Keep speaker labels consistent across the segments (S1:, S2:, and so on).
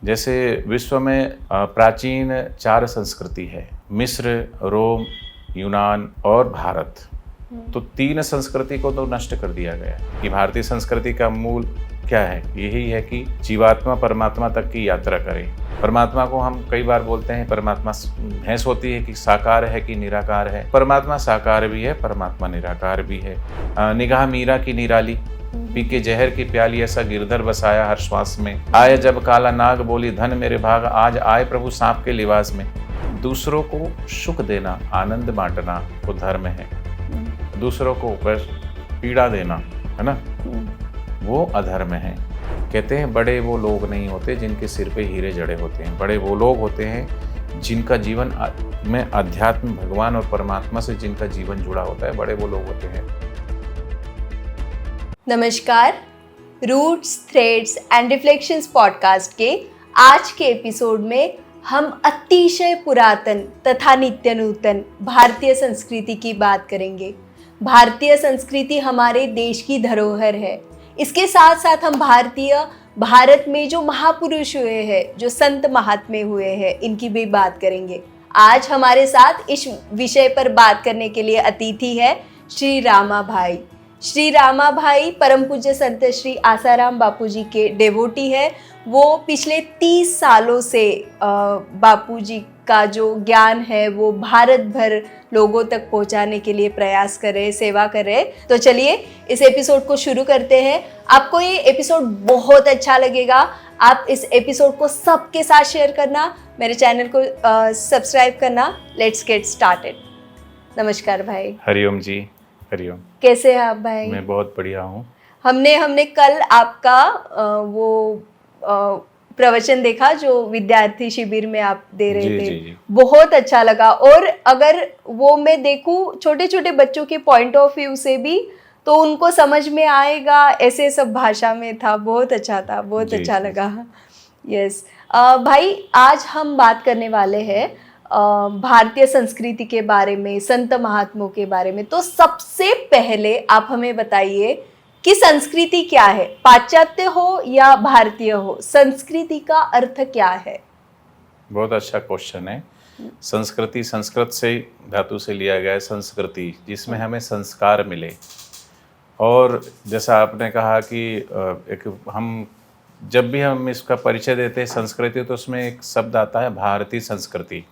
S1: जैसे विश्व में प्राचीन 4 संस्कृति है, मिस्र, रोम, यूनान और भारत। तो 3 संस्कृति को तो नष्ट कर दिया गया कि भारतीय संस्कृति का मूल क्या है, यही है कि जीवात्मा परमात्मा तक की यात्रा करे। परमात्मा को हम कई बार बोलते हैं, परमात्मा भैंस होती है कि साकार है कि निराकार है। परमात्मा साकार भी है, परमात्मा निराकार भी है। निगाह मीरा की निराली, पी के जहर की प्याली, ऐसा गिरधर बसाया हर श्वास में। आए जब काला नाग, बोली धन मेरे भाग, आज आए प्रभु सांप के लिबास में। दूसरों को सुख देना, आनंद बांटना वो धर्म है। दूसरों को पीड़ा देना, है ना, वो अधर्म है। कहते हैं बड़े वो लोग नहीं होते जिनके सिर पे हीरे जड़े होते हैं, बड़े वो लोग होते हैं जिनका जीवन में अध्यात्म, भगवान और परमात्मा से जिनका जीवन जुड़ा होता है, बड़े वो लोग होते हैं।
S2: नमस्कार, Roots, Threads and Reflections podcast के आज के एपिसोड में हम अतिशय पुरातन तथा नित्य नूतन भारतीय संस्कृति की बात करेंगे। भारतीय संस्कृति हमारे देश की धरोहर है। इसके साथ साथ हम भारत में जो महापुरुष हुए हैं, जो संत महात्मे हुए हैं, इनकी भी बात करेंगे। आज हमारे साथ इस विषय पर बात करने के लिए अतिथि है श्री रामा भाई। श्री रामा भाई परम पूज्य संत श्री आसाराम बापू जी के डेवोटी है। वो पिछले 30 सालों से बापू जी का जो ज्ञान है वो भारत भर लोगों तक पहुंचाने के लिए प्रयास कर रहे, सेवा कर रहे। तो चलिए इस एपिसोड को शुरू करते हैं। आपको ये एपिसोड बहुत अच्छा लगेगा। आप इस एपिसोड को सबके साथ शेयर करना, मेरे चैनल को सब्सक्राइब करना। Let's get started. नमस्कार भाई।
S1: हरिओम जी। हरिओम।
S2: कैसे हैं आप भाई?
S1: मैं बहुत बढ़िया हूँ।
S2: हमने कल आपका वो प्रवचन देखा जो विद्यार्थी शिविर में आप दे रहे थे।
S1: जी।
S2: बहुत अच्छा लगा। और अगर वो मैं देखूं छोटे छोटे बच्चों के पॉइंट ऑफ व्यू से भी, तो उनको समझ में आएगा, ऐसे सब भाषा में था। बहुत अच्छा था, बहुत अच्छा लगा। यस भाई, आज हम बात करने वाले हैं भारतीय संस्कृति के बारे में, संत महात्मों के बारे में। तो सबसे पहले आप हमें बताइए कि संस्कृति क्या है? पाश्चात्य हो या भारतीय हो, संस्कृति का अर्थ क्या है?
S1: बहुत अच्छा क्वेश्चन है। संस्कृति संस्कृत से धातु से लिया गया है, संस्कृति, जिसमें हमें संस्कार मिले। और जैसा आपने कहा कि जब भी हम इसका परिचय देते हैं संस्कृति, तो उसमें एक शब्द आता है भारतीय संस्कृति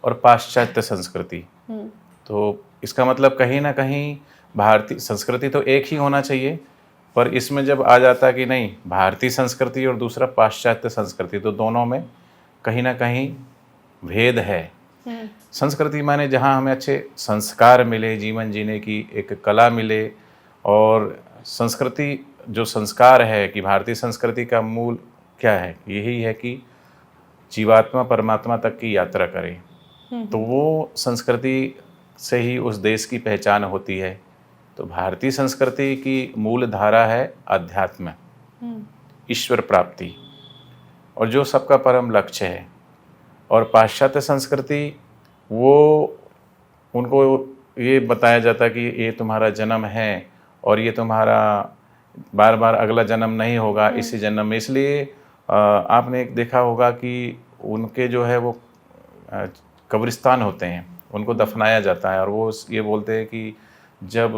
S1: और पाश्चात्य संस्कृति। तो इसका मतलब कहीं ना कहीं भारतीय संस्कृति तो एक ही होना चाहिए, पर इसमें जब आ जाता है कि नहीं, भारतीय संस्कृति और दूसरा पाश्चात्य संस्कृति, तो दोनों में कहीं ना कहीं भेद है। संस्कृति माने जहाँ हमें अच्छे संस्कार मिले, जीवन जीने की एक कला मिले। और संस्कृति जो संस्कार है कि भारतीय संस्कृति का मूल क्या है, यही है कि जीवात्मा परमात्मा तक की यात्रा करे। तो वो संस्कृति से ही उस देश की पहचान होती है। तो भारतीय संस्कृति की मूल धारा है अध्यात्म, ईश्वर प्राप्ति, और जो सबका परम लक्ष्य है। और पाश्चात्य संस्कृति, वो उनको ये बताया जाता है कि ये तुम्हारा जन्म है और ये तुम्हारा बार बार अगला जन्म नहीं होगा, इसी जन्म में। इसलिए आपने देखा होगा कि उनके जो है वो कब्रिस्तान होते हैं, उनको दफनाया जाता है। और वो ये बोलते हैं कि जब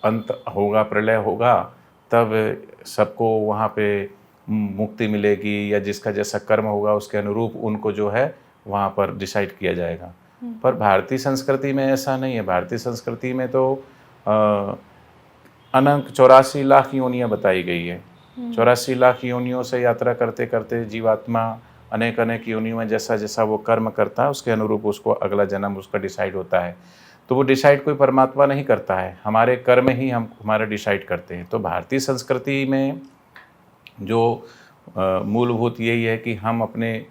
S1: अंत होगा, प्रलय होगा, तब सबको वहाँ पे मुक्ति मिलेगी, या जिसका जैसा कर्म होगा उसके अनुरूप उनको जो है वहाँ पर डिसाइड किया जाएगा। पर भारतीय संस्कृति में ऐसा नहीं है। भारतीय संस्कृति में तो अनंत 84 लाख योनियाँ बताई गई है। 84 लाख योनियों से यात्रा करते करते जीवात्मा अनेक अनेक योनियों में जैसा जैसा वो कर्म करता है, उसके अनुरूप उसको अगला जन्म उसका डिसाइड होता है। तो वो डिसाइड कोई परमात्मा नहीं करता है, हमारे कर्म ही हम हमारा डिसाइड करते हैं। तो भारतीय संस्कृति में जो मूलभूत यही है कि हम अपने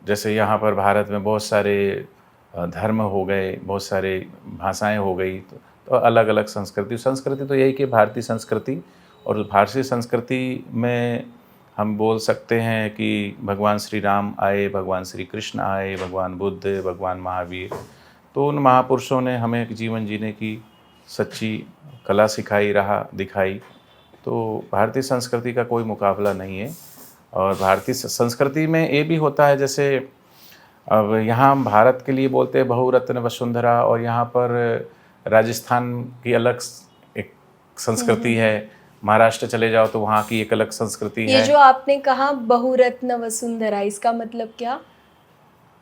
S1: जैसे यहाँ पर भारत में बहुत सारे धर्म हो गए, बहुत सारे भाषाएं हो गई, तो अलग अलग संस्कृति तो यही कि भारतीय संस्कृति। और भारतीय संस्कृति में हम बोल सकते हैं कि भगवान श्री राम आए, भगवान श्री कृष्ण आए, भगवान बुद्ध, भगवान महावीर। तो उन महापुरुषों ने हमें जीवन जीने की सच्ची कला सिखाई, राह दिखाई। तो भारतीय संस्कृति का कोई मुकाबला नहीं है। और भारतीय संस्कृति में ये भी होता है, जैसे अब यहाँ हम भारत के लिए बोलते हैं बहुरत्न वसुंधरा, और यहाँ पर राजस्थान की अलग एक संस्कृति है, महाराष्ट्र चले जाओ तो वहाँ की एक अलग संस्कृति
S2: ये
S1: है।
S2: जो आपने कहा बहुरत्न वसुंधरा, इसका मतलब क्या?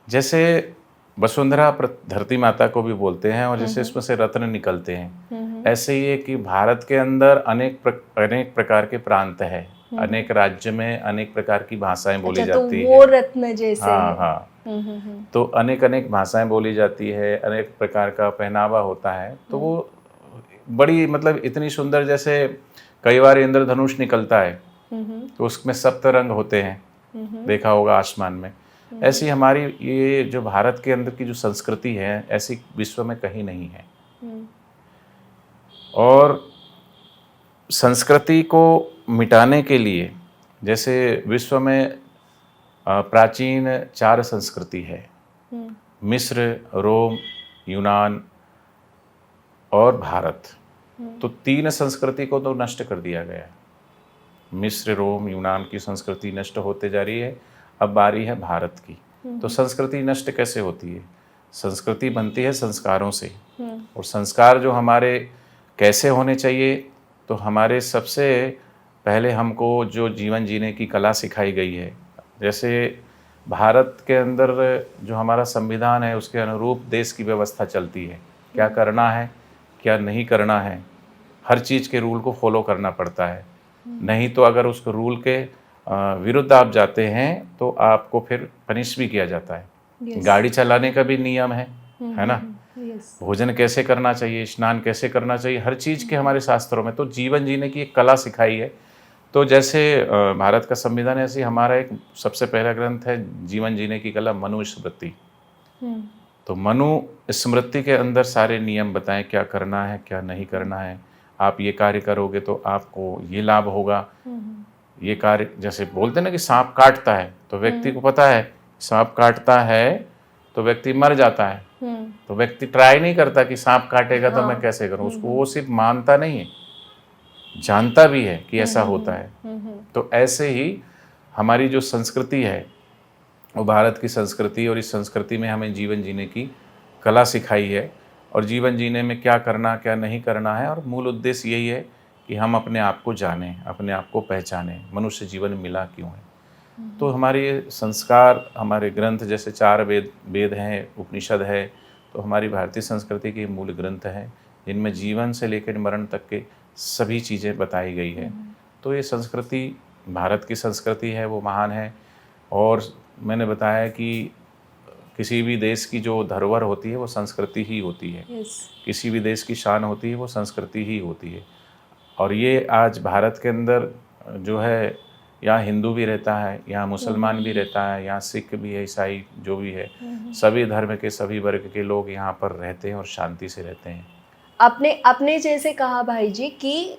S1: जैसे वसुंधरा धरती माता को भी बोलते हैं, और जैसे इसमें से रत्न निकलते हैं, ऐसे ही है कि भारत के अंदर अनेक प्रकार के प्रांत है, अनेक राज्य में अनेक प्रकार की भाषाएं बोली
S2: अच्छा,
S1: जाती
S2: तो वो
S1: है।
S2: रत्न जैसे
S1: हाँ
S2: है।
S1: हाँ, तो अनेक भाषाएं बोली जाती है, अनेक प्रकार का पहनावा होता है, तो वो बड़ी मतलब इतनी सुंदर, जैसे कई बार इंद्रधनुष निकलता है तो उसमें सप्त रंग होते हैं, देखा होगा आसमान में। ऐसी हमारी ये जो भारत के अंदर की जो संस्कृति है, ऐसी विश्व में कहीं नहीं है। और संस्कृति को मिटाने के लिए, जैसे विश्व में प्राचीन 4 संस्कृति है, मिस्र, रोम, यूनान और भारत। तो 3 संस्कृति को तो नष्ट कर दिया गया। मिस्र, रोम, यूनान की संस्कृति नष्ट होते जा रही है, अब बारी है भारत की। तो संस्कृति नष्ट कैसे होती है? संस्कृति बनती है संस्कारों से, और संस्कार जो हमारे कैसे होने चाहिए, तो हमारे सबसे पहले हमको जो जीवन जीने की कला सिखाई गई है, जैसे भारत के अंदर जो हमारा संविधान है उसके अनुरूप देश की व्यवस्था चलती है, क्या करना है क्या नहीं करना है, हर चीज़ के रूल को फॉलो करना पड़ता है। नहीं तो अगर उस रूल के विरुद्ध आप जाते हैं तो आपको फिर पनिश भी किया जाता है। गाड़ी चलाने का भी नियम है ना, भोजन कैसे करना चाहिए, स्नान कैसे करना चाहिए, हर चीज़ के हमारे शास्त्रों में तो जीवन जीने की एक कला सिखाई है। तो जैसे भारत का संविधान है, ऐसे हमारा एक सबसे पहला ग्रंथ है जीवन जीने की कला, मनुस्मृति। तो मनु स्मृति के अंदर सारे नियम बताएं, क्या करना है क्या नहीं करना है, आप ये कार्य करोगे तो आपको ये लाभ होगा, ये कार्य, जैसे बोलते हैं ना कि सांप काटता है तो व्यक्ति को पता है सांप काटता है तो व्यक्ति मर जाता है, तो व्यक्ति ट्राई नहीं करता कि सांप काटेगा तो मैं कैसे करूं, उसको वो सिर्फ मानता नहीं है, जानता भी है कि ऐसा होता है। तो ऐसे ही हमारी जो संस्कृति है वो भारत की संस्कृति, और इस संस्कृति में हमें जीवन जीने की कला सिखाई है, और जीवन जीने में क्या करना क्या नहीं करना है, और मूल उद्देश्य यही है कि हम अपने आप को जानें, अपने आप को पहचानें, मनुष्य जीवन मिला क्यों है। तो हमारे संस्कार, हमारे ग्रंथ जैसे 4 वेद हैं, उपनिषद है, तो हमारी भारतीय संस्कृति के मूल ग्रंथ हैं जिनमें जीवन से लेकर मरण तक के सभी चीज़ें बताई गई है। तो ये संस्कृति, भारत की संस्कृति है वो महान है। और मैंने बताया कि किसी भी देश की जो धरोहर होती है वो संस्कृति ही होती है। किसी भी देश की शान होती है वो संस्कृति ही होती है। और ये आज भारत के अंदर जो है, यहाँ हिंदू भी रहता है, यहाँ मुसलमान भी रहता है, यहाँ सिख भी है, ईसाई जो भी है, सभी धर्म के सभी वर्ग के लोग यहाँ पर रहते हैं और शांति से रहते हैं।
S2: आपने जैसे कहा भाई जी कि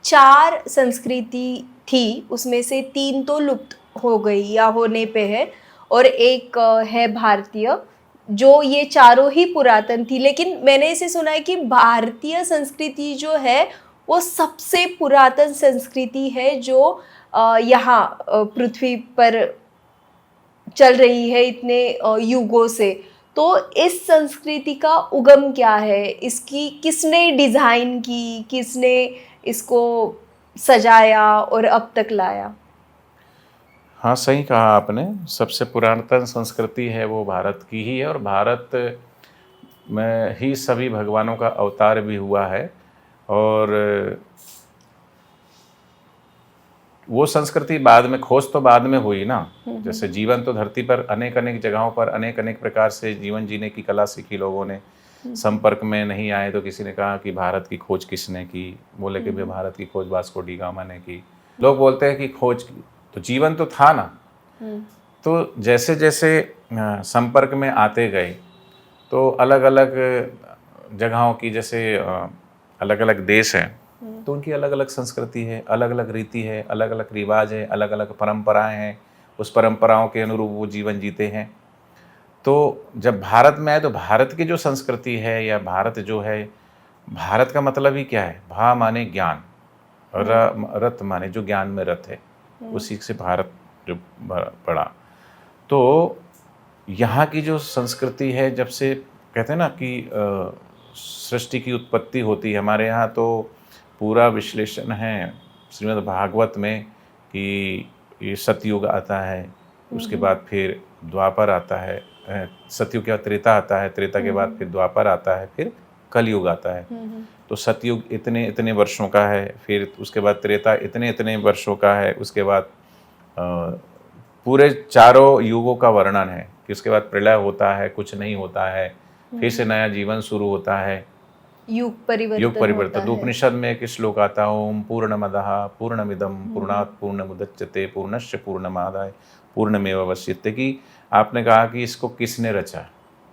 S2: 4 संस्कृति थी, उसमें से 3 तो लुप्त हो गई या होने पे है, और एक है भारतीय, जो ये चारों ही पुरातन थी। लेकिन मैंने इसे सुना है कि भारतीय संस्कृति जो है वो सबसे पुरातन संस्कृति है जो यहाँ पृथ्वी पर चल रही है इतने युगों से। तो इस संस्कृति का उगम क्या है, इसकी किसने डिज़ाइन की, किसने इसको सजाया और अब तक लाया?
S1: हाँ, सही कहा आपने, सबसे पुरातन संस्कृति है वो भारत की ही है, और भारत में ही सभी भगवानों का अवतार भी हुआ है। और वो संस्कृति बाद में, खोज तो बाद में हुई ना, जैसे जीवन तो धरती पर अनेक जगहों पर अनेक प्रकार से जीवन जीने की कला सीखी लोगों ने। संपर्क में नहीं आए तो किसी ने कहा कि भारत की खोज किसने की, बोले कि भारत की खोज वास्को डी गामा ने की। लोग बोलते हैं कि खोज की, तो जीवन तो था ना। तो जैसे जैसे संपर्क में आते गए तो अलग अलग जगहों की, जैसे अलग अलग देश हैं तो उनकी अलग अलग संस्कृति है, अलग अलग रीति है, अलग अलग रिवाज है, अलग अलग परंपराएं हैं, उस परंपराओं के अनुरूप वो जीवन जीते हैं। तो जब भारत में आए तो भारत की जो संस्कृति है या भारत जो है, भारत का मतलब ही क्या है, भा माने ज्ञान, रत माने जो ज्ञान में रत है, उसी से भारत जो पढ़ा। तो यहाँ की जो संस्कृति है, जब से कहते हैं ना कि सृष्टि की उत्पत्ति होती है, हमारे यहाँ तो पूरा विश्लेषण है श्रीमद् भागवत में कि ये सतयुग आता है, उसके बाद फिर द्वापर आता है, सतयुग के बाद त्रेता आता है, त्रेता के बाद फिर द्वापर आता है, फिर कलयुग आता है। तो सतयुग इतने इतने वर्षों का है, फिर उसके बाद त्रेता इतने इतने वर्षों का है, उसके बाद पूरे चारों युगों का वर्णन है कि उसके बाद प्रलय होता है, कुछ नहीं होता है, फिर से नया जीवन शुरू होता है,
S2: युग परिवर्तन।
S1: तो उपनिषद में एक श्लोक आता है, ओम पूर्णमदः पूर्णमिदं पूर्णात् पूर्णमुदच्यते पूर्णस्य पूर्णमादाय पूर्णमेवावशिष्यते, कि आपने कहा कि इसको किसने रचा,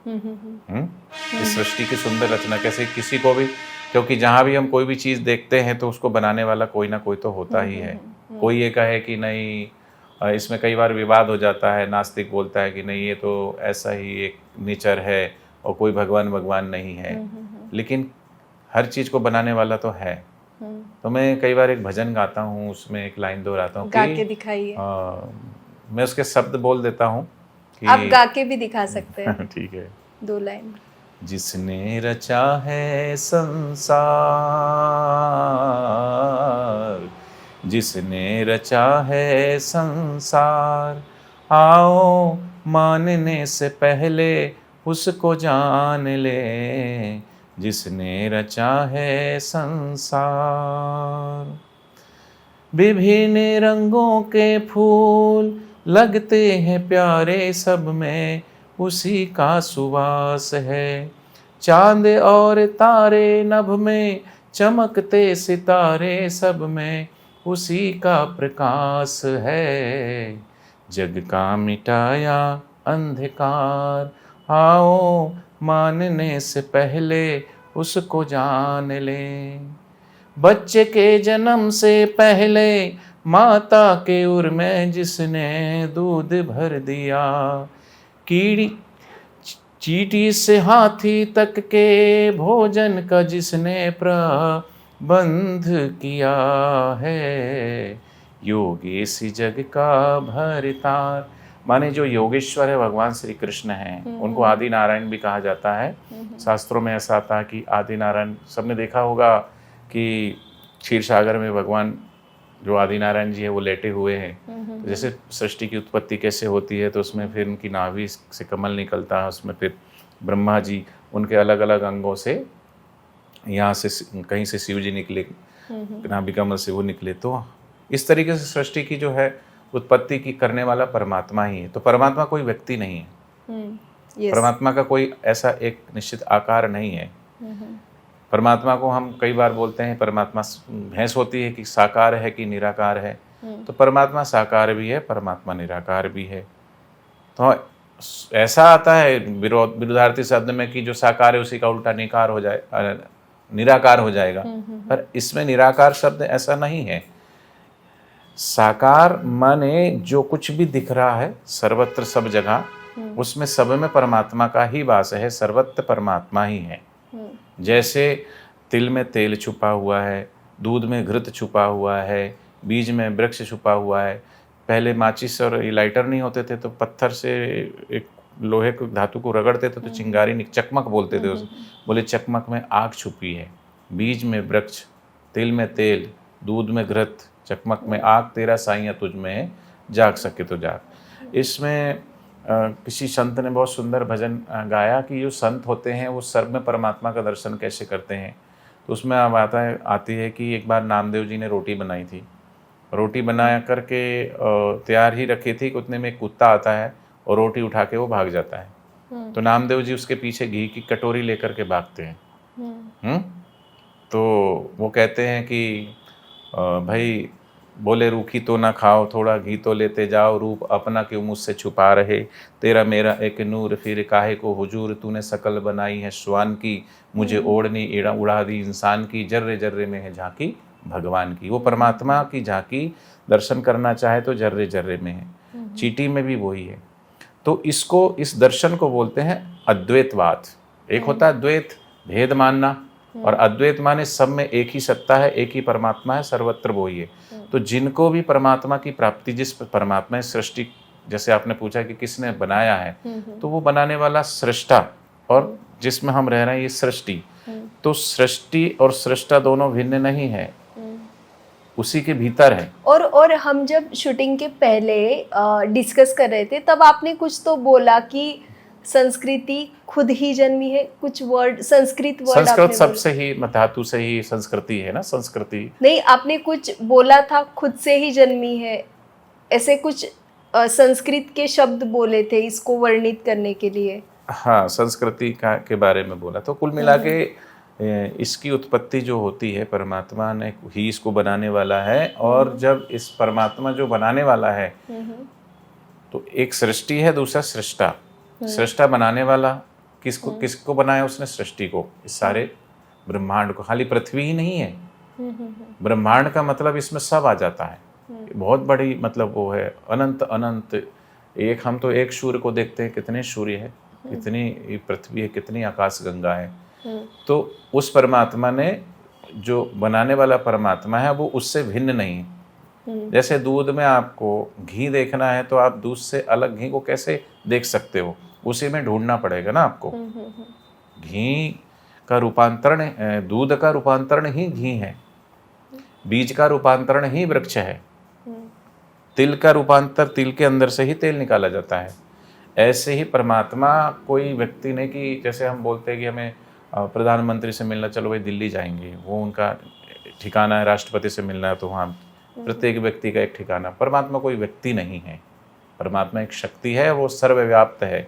S1: इस सृष्टि की सुंदर रचना कैसे किसी को भी, क्योंकि जहाँ भी हम कोई भी चीज़ देखते हैं तो उसको बनाने वाला कोई ना कोई तो होता ही है। कोई ये कहे कि नहीं, इसमें कई बार विवाद हो जाता है, नास्तिक बोलता है कि नहीं ये तो ऐसा ही एक नेचर है और कोई भगवान नहीं है, लेकिन हर चीज़ को बनाने वाला तो है। तो मैं कई बार एक भजन गाता हूँ, उसमें एक लाइन दोहराता हूँ,
S2: गा के दिखाइए।
S1: मैं उसके शब्द बोल देता हूँ कि
S2: आप गा के भी दिखा सकते हैं।
S1: ठीक है,
S2: 2 लाइन।
S1: जिसने रचा है संसार, जिसने रचा है संसार, आओ मानने से पहले उसको जान ले, जिसने रचा है संसार। विभिन्न रंगों के फूल लगते हैं प्यारे, सब में उसी का सुवास है। चांद और तारे नभ में चमकते सितारे, सब में उसी का प्रकाश है। जग का मिटाया अंधकार, आओ मानने से पहले उसको जान ले। बच्चे के जन्म से पहले माता के उर में जिसने दूध भर दिया, कीड़ी चींटी से हाथी तक के भोजन का जिसने प्रबंध किया है। योगेश जग का भरतार, माने जो योगेश्वर है भगवान श्री कृष्ण हैं, उनको आदि नारायण भी कहा जाता है। शास्त्रों में ऐसा आता है कि आदि नारायण, सबने देखा होगा कि क्षीर सागर में भगवान जो आदि नारायण जी है वो लेटे हुए हैं। तो जैसे सृष्टि की उत्पत्ति कैसे होती है, तो उसमें फिर उनकी नाभि से कमल निकलता है, उसमें फिर ब्रह्मा जी उनके अलग अलग अंगों से, यहाँ से कहीं से शिव जी निकले, नाभि कमल से वो निकले। तो इस तरीके से सृष्टि की जो है उत्पत्ति की करने वाला परमात्मा ही है। तो परमात्मा कोई व्यक्ति नहीं है, परमात्मा का कोई ऐसा एक निश्चित आकार नहीं है। परमात्मा को हम कई बार बोलते हैं परमात्मा, भैंस होती है कि साकार है कि निराकार है, तो परमात्मा साकार भी है, परमात्मा निराकार भी है। तो ऐसा आता है विरोधार्थी शब्द में कि जो साकार है उसी का उल्टा निकार हो जाए, निराकार हो जाएगा, पर इसमें निराकार शब्द ऐसा नहीं है। साकार माने जो कुछ भी दिख रहा है सर्वत्र सब जगह, उसमें सब में परमात्मा का ही वास है, सर्वत्र परमात्मा ही है। जैसे तिल में तेल छुपा हुआ है, दूध में घृत छुपा हुआ है, बीज में वृक्ष छुपा हुआ है। पहले माचिस और लाइटर नहीं होते थे तो पत्थर से एक लोहे को धातु को रगड़ते थे तो चिंगारी चकमक बोलते थे उसे, बोले चकमक में आग छुपी है। बीज में वृक्ष, तिल में तेल, दूध में घृत, चकमक में आग, तेरा साइया तुझ में जाग सके तो जाग। इसमें किसी संत ने बहुत सुंदर भजन गाया कि जो संत होते हैं वो सर्व में परमात्मा का दर्शन कैसे करते हैं। तो उसमें अब आती है कि एक बार नामदेव जी ने रोटी बनाई थी, रोटी बना करके तैयार ही रखी थी कि उतने में एक कुत्ता आता है और रोटी उठा के वो भाग जाता है। तो नामदेव जी उसके पीछे घी की कटोरी लेकर के भागते हैं। तो वो कहते हैं कि भाई बोले रूखी तो ना खाओ, थोड़ा घी तो लेते जाओ, रूप अपना क्यों मुझसे छुपा रहे, तेरा मेरा एक नूर फिर काहे को हुजूर, तूने शकल बनाई है श्वान की, मुझे ओढ़नी उड़ा दी इंसान की, जर्रे जर्रे में है झांकी भगवान की। वो परमात्मा की झांकी दर्शन करना चाहे तो जर्रे जर्रे में है, चींटी में भी वही है। तो इसको, इस दर्शन को बोलते हैं अद्वैतवाद। एक होता है द्वैत, भेद मानना, और अद्वैत माने सब में एक ही सत्ता है, एक ही परमात्मा है, सर्वत्र वो ही है। तो जिनको भी परमात्मा की प्राप्ति, जिस परमात्मा सृष्टि, जैसे आपने पूछा कि किसने बनाया है, तो वो बनाने वाला सृष्टा, और जिसमें हम रह रहे हैं ये सृष्टि, तो सृष्टि और सृष्टा दोनों भिन्न नहीं है, उसी के भीतर है।
S2: और हम जब शूटिंग के पहले डिस्कस कर रहे थे, तब आपने कुछ तो बोला कि संस्कृति खुद ही जन्मी है, कुछ वर्ड संस्कृत वर्ड
S1: संस्कृत
S2: आपने
S1: सबसे ही धातु से ही संस्कृति है ना, संस्कृति
S2: नहीं, आपने कुछ बोला था खुद से ही जन्मी है, ऐसे कुछ संस्कृत के शब्द बोले थे इसको वर्णित करने के लिए।
S1: हाँ, संस्कृति का के बारे में बोला। तो कुल मिला के इसकी उत्पत्ति जो होती है, परमात्मा ने ही इसको बनाने वाला है, और जब इस परमात्मा जो बनाने वाला है, तो एक सृष्टि है, दूसरा सृष्टा। सृष्टा बनाने वाला किसको बनाया उसने? सृष्टि को, इस सारे ब्रह्मांड को। खाली पृथ्वी ही नहीं है, ब्रह्मांड का मतलब इसमें सब आ जाता है। बहुत बड़ी मतलब वो है, अनंत अनंत। एक हम तो एक सूर्य को देखते हैं, कितने सूर्य है, कितनी पृथ्वी है, कितनी आकाश गंगा है। तो उस परमात्मा ने, जो बनाने वाला परमात्मा है, वो उससे भिन्न नहीं है। जैसे दूध में आपको घी देखना है, तो आप दूध से अलग घी को कैसे देख सकते हो? उसी में ढूंढना पड़ेगा ना आपको। घी का रूपांतरण, दूध का रूपांतरण ही घी है, बीज का रूपांतरण ही वृक्ष है, तिल का रूपांतर तिल के अंदर से ही तेल निकाला जाता है। ऐसे ही परमात्मा कोई व्यक्ति नहीं कि जैसे हम बोलते हैं कि हमें प्रधानमंत्री से मिलना, चलो भाई दिल्ली जाएंगे, वो उनका ठिकाना है, राष्ट्रपति से मिलना है तो वहाँ प्रत्येक व्यक्ति का एक ठिकाना। परमात्मा कोई व्यक्ति नहीं है, परमात्मा एक शक्ति है, वो सर्वव्याप्त है।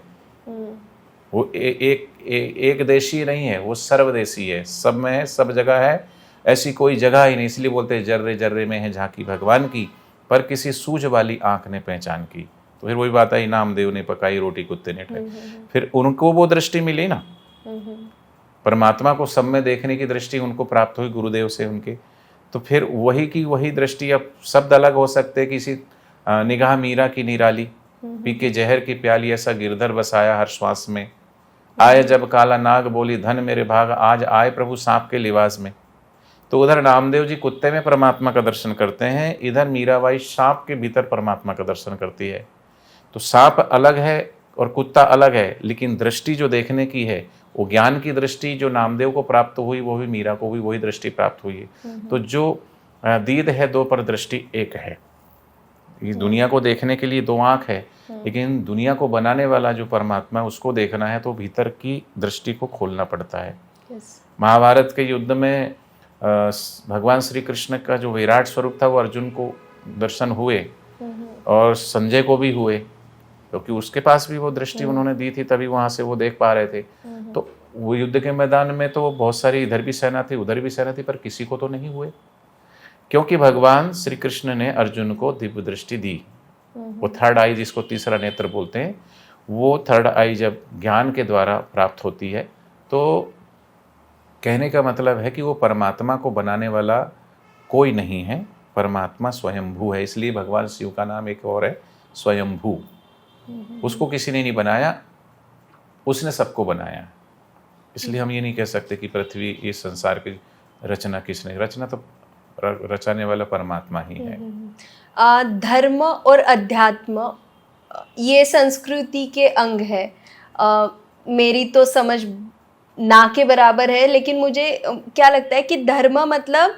S1: वो एक देशी नहीं है, वो सर्वदेशी है, सब में है, सब जगह है, ऐसी कोई जगह ही नहीं। इसलिए बोलते हैं जर्रे जर्रे में है झांकी भगवान की, पर किसी सूझ वाली आंख ने पहचान की। तो फिर वही बात आई, नामदेव ने पकाई रोटी कुत्ते ने खाई। फिर उनको वो दृष्टि मिली ना, परमात्मा को सब में देखने की दृष्टि उनको प्राप्त हुई गुरुदेव से उनके। तो फिर वही की वही दृष्टि। अब शब्द अलग हो सकते, किसी निगाह मीरा की निराली, पी के जहर की प्याली, ऐसा गिरधर बसाया हर श्वास में। आए जब काला नाग, बोली धन मेरे भाग, आज आए प्रभु सांप के लिबास में। तो उधर नामदेव जी कुत्ते में परमात्मा का दर्शन करते हैं, इधर मीराबाई सांप के भीतर परमात्मा का दर्शन करती है। तो सांप अलग है और कुत्ता अलग है, लेकिन दृष्टि जो देखने की है, वो ज्ञान की दृष्टि जो नामदेव को प्राप्त हुई, वो भी मीरा को हुई, वही दृष्टि प्राप्त हुई है। तो जो दीद है दो, पर दृष्टि एक है। ये दुनिया को देखने के लिए दो आँख है, लेकिन दुनिया को बनाने वाला जो परमात्मा है उसको देखना है तो भीतर की दृष्टि को खोलना पड़ता है। महाभारत के युद्ध में भगवान श्री कृष्ण का जो विराट स्वरूप था, वो अर्जुन को दर्शन हुए और संजय को भी हुए, क्योंकि उसके पास भी वो दृष्टि उन्होंने दी थी, तभी वहाँ से वो देख पा रहे थे। तो वो युद्ध के मैदान में तो बहुत सारी इधर भी सेना थी, उधर भी सेना थी, पर किसी को तो नहीं हुए, क्योंकि भगवान श्री कृष्ण ने अर्जुन को दिव्य दृष्टि दी। वो थर्ड आई, जिसको तीसरा नेत्र बोलते हैं, वो थर्ड आई जब ज्ञान के द्वारा प्राप्त होती है, तो कहने का मतलब है कि वो परमात्मा को बनाने वाला कोई नहीं है, परमात्मा स्वयंभू है। इसलिए भगवान शिव का नाम एक और है, स्वयंभू। उसको किसी ने नहीं बनाया, उसने सबको बनाया। इसलिए हम ये नहीं कह सकते कि पृथ्वी, ये संसार की रचना किसने, रचना तो रचाने वाला परमात्मा ही है।
S2: धर्म और अध्यात्म ये संस्कृति के अंग है। मेरी तो समझ ना के बराबर है, लेकिन मुझे क्या लगता है कि धर्म मतलब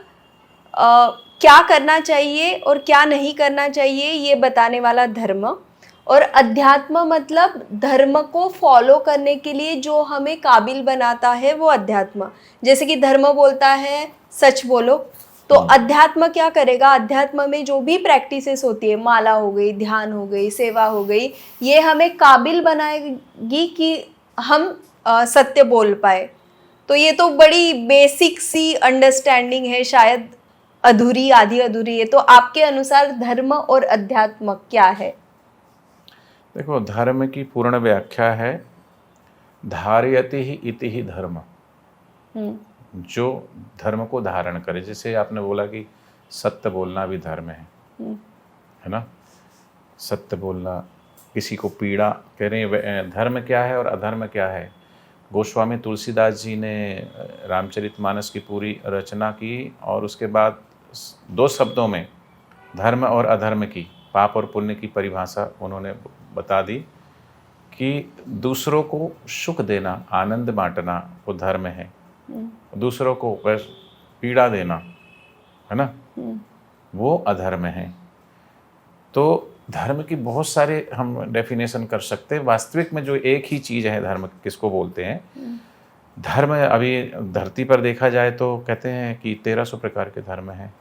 S2: क्या करना चाहिए और क्या नहीं करना चाहिए, ये बताने वाला धर्म। और अध्यात्म मतलब धर्म को फॉलो करने के लिए जो हमें काबिल बनाता है, वो अध्यात्म। जैसे कि धर्म बोलता है सच बोलो, तो अध्यात्म क्या करेगा? अध्यात्म में जो भी प्रैक्टिसेस होती है, माला हो गई, ध्यान हो गई, सेवा हो गई, ये हमें काबिल बनाएगी कि हम सत्य बोल पाए। तो ये तो बड़ी बेसिक सी अंडरस्टैंडिंग है, शायद अधूरी, आधी अधूरी है। तो आपके अनुसार धर्म और अध्यात्म क्या है?
S1: देखो, धर्म की पूर्ण व्याख्या है धारयति ही इति ही धर्म, जो धर्म को धारण करे। जैसे आपने बोला कि सत्य बोलना भी धर्म है ना, सत्य बोलना, किसी को पीड़ा कह रहे हैं, धर्म क्या है और अधर्म क्या है। गोस्वामी तुलसीदास जी ने रामचरितमानस की पूरी रचना की और उसके बाद दो शब्दों में धर्म और अधर्म की, पाप और पुण्य की परिभाषा उन्होंने बता दी कि दूसरों को सुख देना, आनंद बांटना वो धर्म है, दूसरों को पीड़ा देना, है ना, वो अधर्म है। तो धर्म की बहुत सारे हम डेफिनेशन कर सकते हैं। वास्तविक में जो एक ही चीज़ है धर्म किसको बोलते हैं, धर्म अभी धरती पर देखा जाए तो कहते हैं कि 1300 प्रकार के धर्म हैं।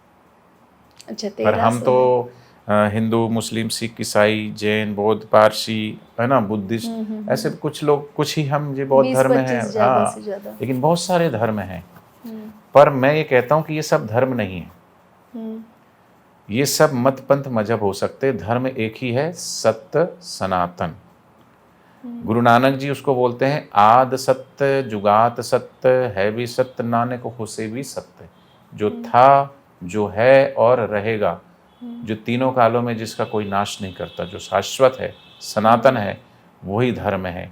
S2: अच्छा,
S1: पर हम तो हिंदू, मुस्लिम, सिख, ईसाई, जैन, बौद्ध, पारसी, है ना, बुद्धिस्ट, ऐसे कुछ लोग, कुछ ही हम ये बौद्ध धर्म है, हाँ, लेकिन बहुत सारे धर्म हैं। पर मैं ये कहता हूँ कि ये सब धर्म नहीं है, ये सब मत पंथ मजहब हो सकते, धर्म एक ही है, सत्य सनातन। गुरु नानक जी उसको बोलते हैं आद सत्य जुगात सत्य, है भी सत्य नानक होसे भी सत्य। जो था, जो है और रहेगा, जो तीनों कालों में जिसका कोई नाश नहीं करता, जो शाश्वत है, सनातन है, वही धर्म है।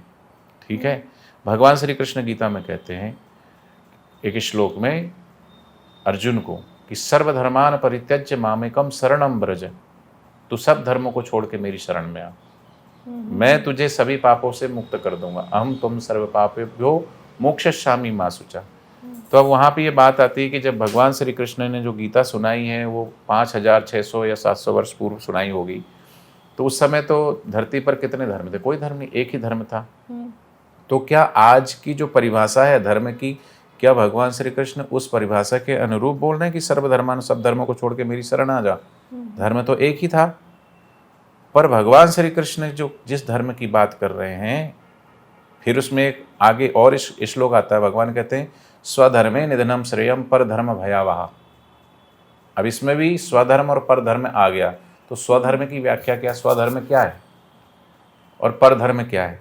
S1: ठीक है। भगवान श्री कृष्ण गीता में कहते हैं एक श्लोक में अर्जुन को कि सर्वधर्मान परित्यज्य मामेकम शरणम ब्रज, तू सब धर्मों को छोड़ के मेरी शरण में आ, मैं तुझे सभी पापों से मुक्त कर दूंगा। अहम तुम सर्व पापेभ्यो मोक्षयिष्यामि मा शुचा। तो अब वहाँ पे ये बात आती है कि जब भगवान श्री कृष्ण ने जो गीता सुनाई है वो 5600 या 700 वर्ष पूर्व सुनाई होगी, तो उस समय तो धरती पर कितने धर्म थे? कोई धर्म नहीं, एक ही धर्म था। तो क्या आज की जो परिभाषा है धर्म की, क्या भगवान श्री कृष्ण उस परिभाषा के अनुरूप बोल रहे हैं कि सर्वधर्मान, सब धर्मों को छोड़ के मेरी शरण आ जा? धर्म तो एक ही था। पर भगवान श्री कृष्ण जो जिस धर्म की बात कर रहे हैं, फिर उसमें एक आगे और श्लोक आता है, भगवान कहते हैं स्वधर्मे निधनम श्रेयम पर धर्म भयावह। अब इसमें भी स्वधर्म और परधर्म आ गया। तो स्वधर्म की व्याख्या क्या, स्वधर्म क्या है और परधर्म क्या है?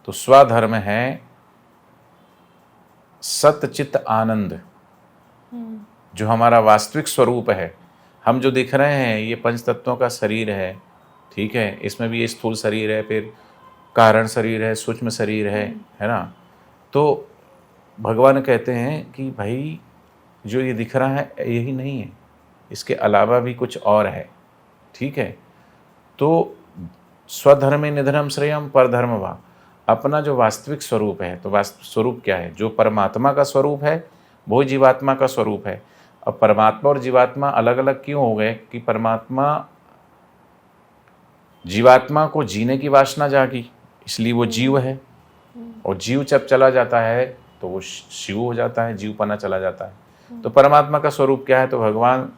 S1: तो स्वधर्म है सतचित आनंद, जो हमारा वास्तविक स्वरूप है। हम जो दिख रहे हैं ये पंच तत्वों का शरीर है, ठीक है, इसमें भी ये स्थूल शरीर है, फिर कारण शरीर है, सूक्ष्म शरीर है ना। तो भगवान कहते हैं कि भाई जो ये दिख रहा है यही नहीं है, इसके अलावा भी कुछ और है। ठीक है। तो स्वधर्मे निधनम श्रेयम परधर्म वा, अपना जो वास्तविक स्वरूप है, तो वास्तविक स्वरूप क्या है? जो परमात्मा का स्वरूप है वो जीवात्मा का स्वरूप है। अब परमात्मा और जीवात्मा अलग अलग क्यों हो गए? कि परमात्मा, जीवात्मा को जीने की वासना जागी, इसलिए वो जीव है, और जीव जब चला जाता है तो वो शिव हो जाता है, जीवपना चला जाता है। तो परमात्मा का स्वरूप क्या है? तो भगवान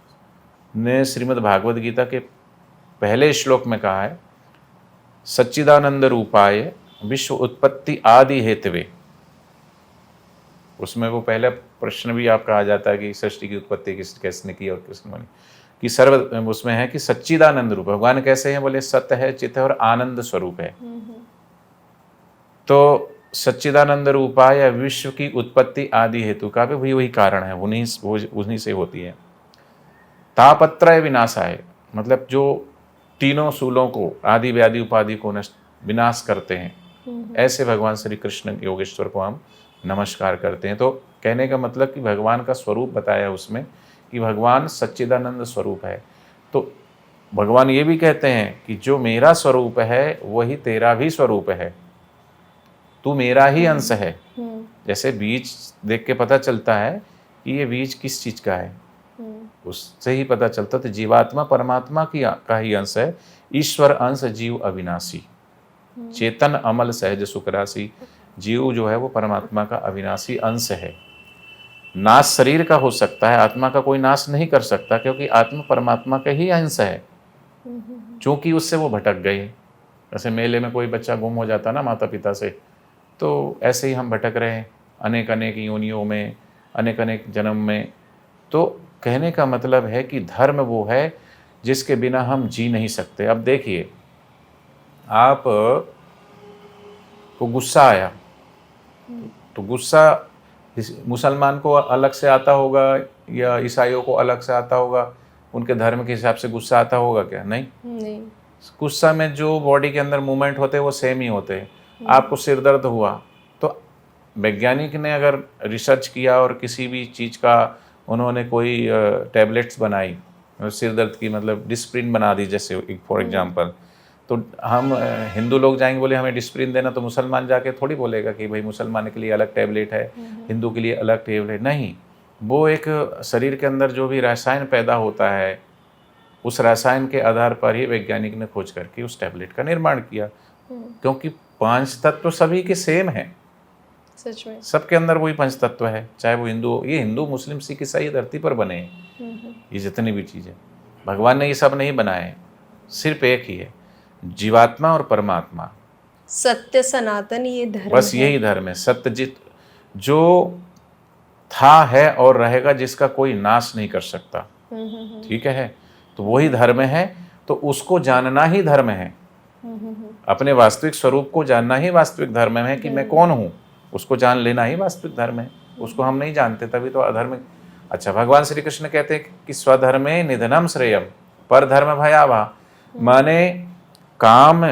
S1: ने श्रीमद् भागवत गीता के पहले श्लोक में कहा है सच्चिदानंद रूपाय विश्व उत्पत्ति आदि हेतवे। उसमें वो पहला प्रश्न भी आपका आ जाता है कि सृष्टि की उत्पत्ति किसने की और किसने बनी, कि सर्व उसमें है कि सच्चिदानंद रूप। भगवान कैसे हैं? बोले सत्य है, चित्त है और आनंद स्वरूप है। तो सच्चिदानंद रूपा या विश्व की उत्पत्ति आदि हेतु का भी वही कारण है, उन्हीं से होती है। तापत्रय विनाशाय, मतलब जो तीनों सूलों को, आदि व्याधि उपाधि को विनाश करते हैं, ऐसे भगवान श्री कृष्ण योगेश्वर को हम नमस्कार करते हैं। तो कहने का मतलब कि भगवान का स्वरूप बताया उसमें कि भगवान सच्चिदानंद स्वरूप है। तो भगवान ये भी कहते हैं कि जो मेरा स्वरूप है वही तेरा भी स्वरूप है, तू मेरा ही अंश है। जैसे बीज देख के पता चलता है कि ये बीज किस चीज का है, उससे ही पता चलता। तो जीवात्मा परमात्मा का ही अंश है, ईश्वर अंश जीव अविनाशी, चेतन अमल सहज सुखराशि। जीव जो है वो परमात्मा का अविनाशी अंश है। नाश शरीर का हो सकता है, आत्मा का कोई नाश नहीं कर सकता, क्योंकि आत्मा परमात्मा का ही अंश है। चूंकि उससे वो भटक गए, जैसे मेले में कोई बच्चा गुम हो जाता ना माता पिता से, तो ऐसे ही हम भटक रहे हैं अनेक अनेक योनियों में, अनेक अनेक जन्म में। तो कहने का मतलब है कि धर्म वो है जिसके बिना हम जी नहीं सकते। अब देखिए, आप को गुस्सा आया, तो गुस्सा मुसलमान को अलग से आता होगा या ईसाइयों को अलग से आता होगा, उनके धर्म के हिसाब से गुस्सा आता होगा क्या? नहीं। गुस्सा में जो बॉडी के अंदर मूवमेंट होते हैं वो सेम ही होते हैं। आपको सिर दर्द हुआ तो वैज्ञानिक ने अगर रिसर्च किया और किसी भी चीज़ का उन्होंने कोई टैबलेट्स बनाई, सिर दर्द की मतलब डिस्प्रिन बना दी जैसे फॉर एग्जांपल, तो हम हिंदू लोग जाएंगे बोले हमें डिस्प्रिन देना, तो मुसलमान जाके थोड़ी बोलेगा कि भाई मुसलमान के लिए अलग टैबलेट है, हिंदू के लिए अलग टैबलेट नहीं। वो एक शरीर के अंदर जो भी रसायन पैदा होता है, उस रसायन के आधार पर ही वैज्ञानिक ने खोज करके उस टैबलेट का निर्माण किया, क्योंकि 5 तत्व तो सभी के सेम हैं,
S2: सच में
S1: सबके अंदर वही 5 तत्व है, चाहे वो हिंदू, ये हिंदू मुस्लिम सिख ईसाई धरती पर बने हैं, ये जितनी भी चीज़ें भगवान ने ये सब नहीं बनाए, सिर्फ एक ही है, जीवात्मा और परमात्मा,
S2: सत्य सनातन ये धर्म
S1: बस
S2: है।
S1: यही धर्म है। सत्यजित जो था है और रहेगा, जिसका कोई नाश नहीं कर सकता, ठीक है, तो वही धर्म है। तो उसको जानना ही धर्म है, अपने वास्तविक स्वरूप को जानना ही वास्तविक धर्म है कि मैं कौन हूँ, उसको जान लेना ही वास्तविक धर्म है। उसको हम नहीं जानते तभी तो अधर्म। अच्छा, भगवान श्री कृष्ण कहते हैं कि स्वधर्मे निधनम श्रेयम पर धर्म भयावह, माने काम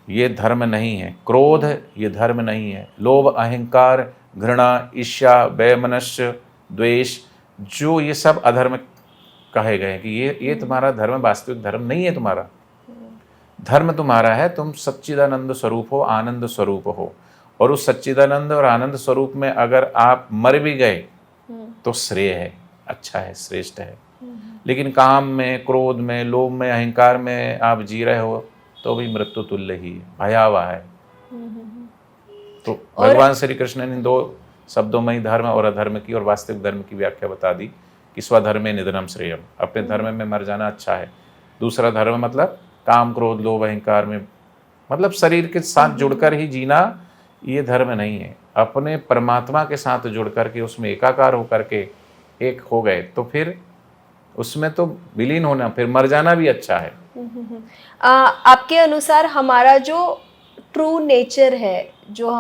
S1: ये धर्म नहीं है, क्रोध ये धर्म नहीं है, लोभ अहंकार घृणा ईर्ष्या वैमनस्य द्वेष, जो ये सब अधर्म कहे गए कि ये तुम्हारा धर्म वास्तविक धर्म नहीं है। तुम्हारा धर्म तुम्हारा है, तुम सच्चिदानंद स्वरूप हो, आनंद स्वरूप हो, और उस सच्चिदानंद और आनंद स्वरूप में अगर आप मर भी गए तो श्रेय है, अच्छा है, श्रेष्ठ है। लेकिन काम में, क्रोध में, लोभ में, अहंकार में आप जी रहे हो तो भी मृत्यु तुल्य ही भयावह है। तो भगवान श्री कृष्ण ने 2 शब्दों में ही धर्म और अधर्म की और वास्तविक धर्म की व्याख्या बता दी कि स्वधर्मे निधनम श्रेयम, अपने धर्म में मर जाना अच्छा है। दूसरा धर्म मतलब काम क्रोध लोभ अहंकार में, मतलब शरीर के साथ जुड़कर ही जीना, ये धर्म नहीं है। अपने परमात्मा के साथ जुड़कर के उसमें एकाकार होकर के एक हो गए तो फिर उसमें तो विलीन होना, फिर मर जाना भी अच्छा है।
S2: आपके अनुसार हमारा जो ट्रू नेचर है, जो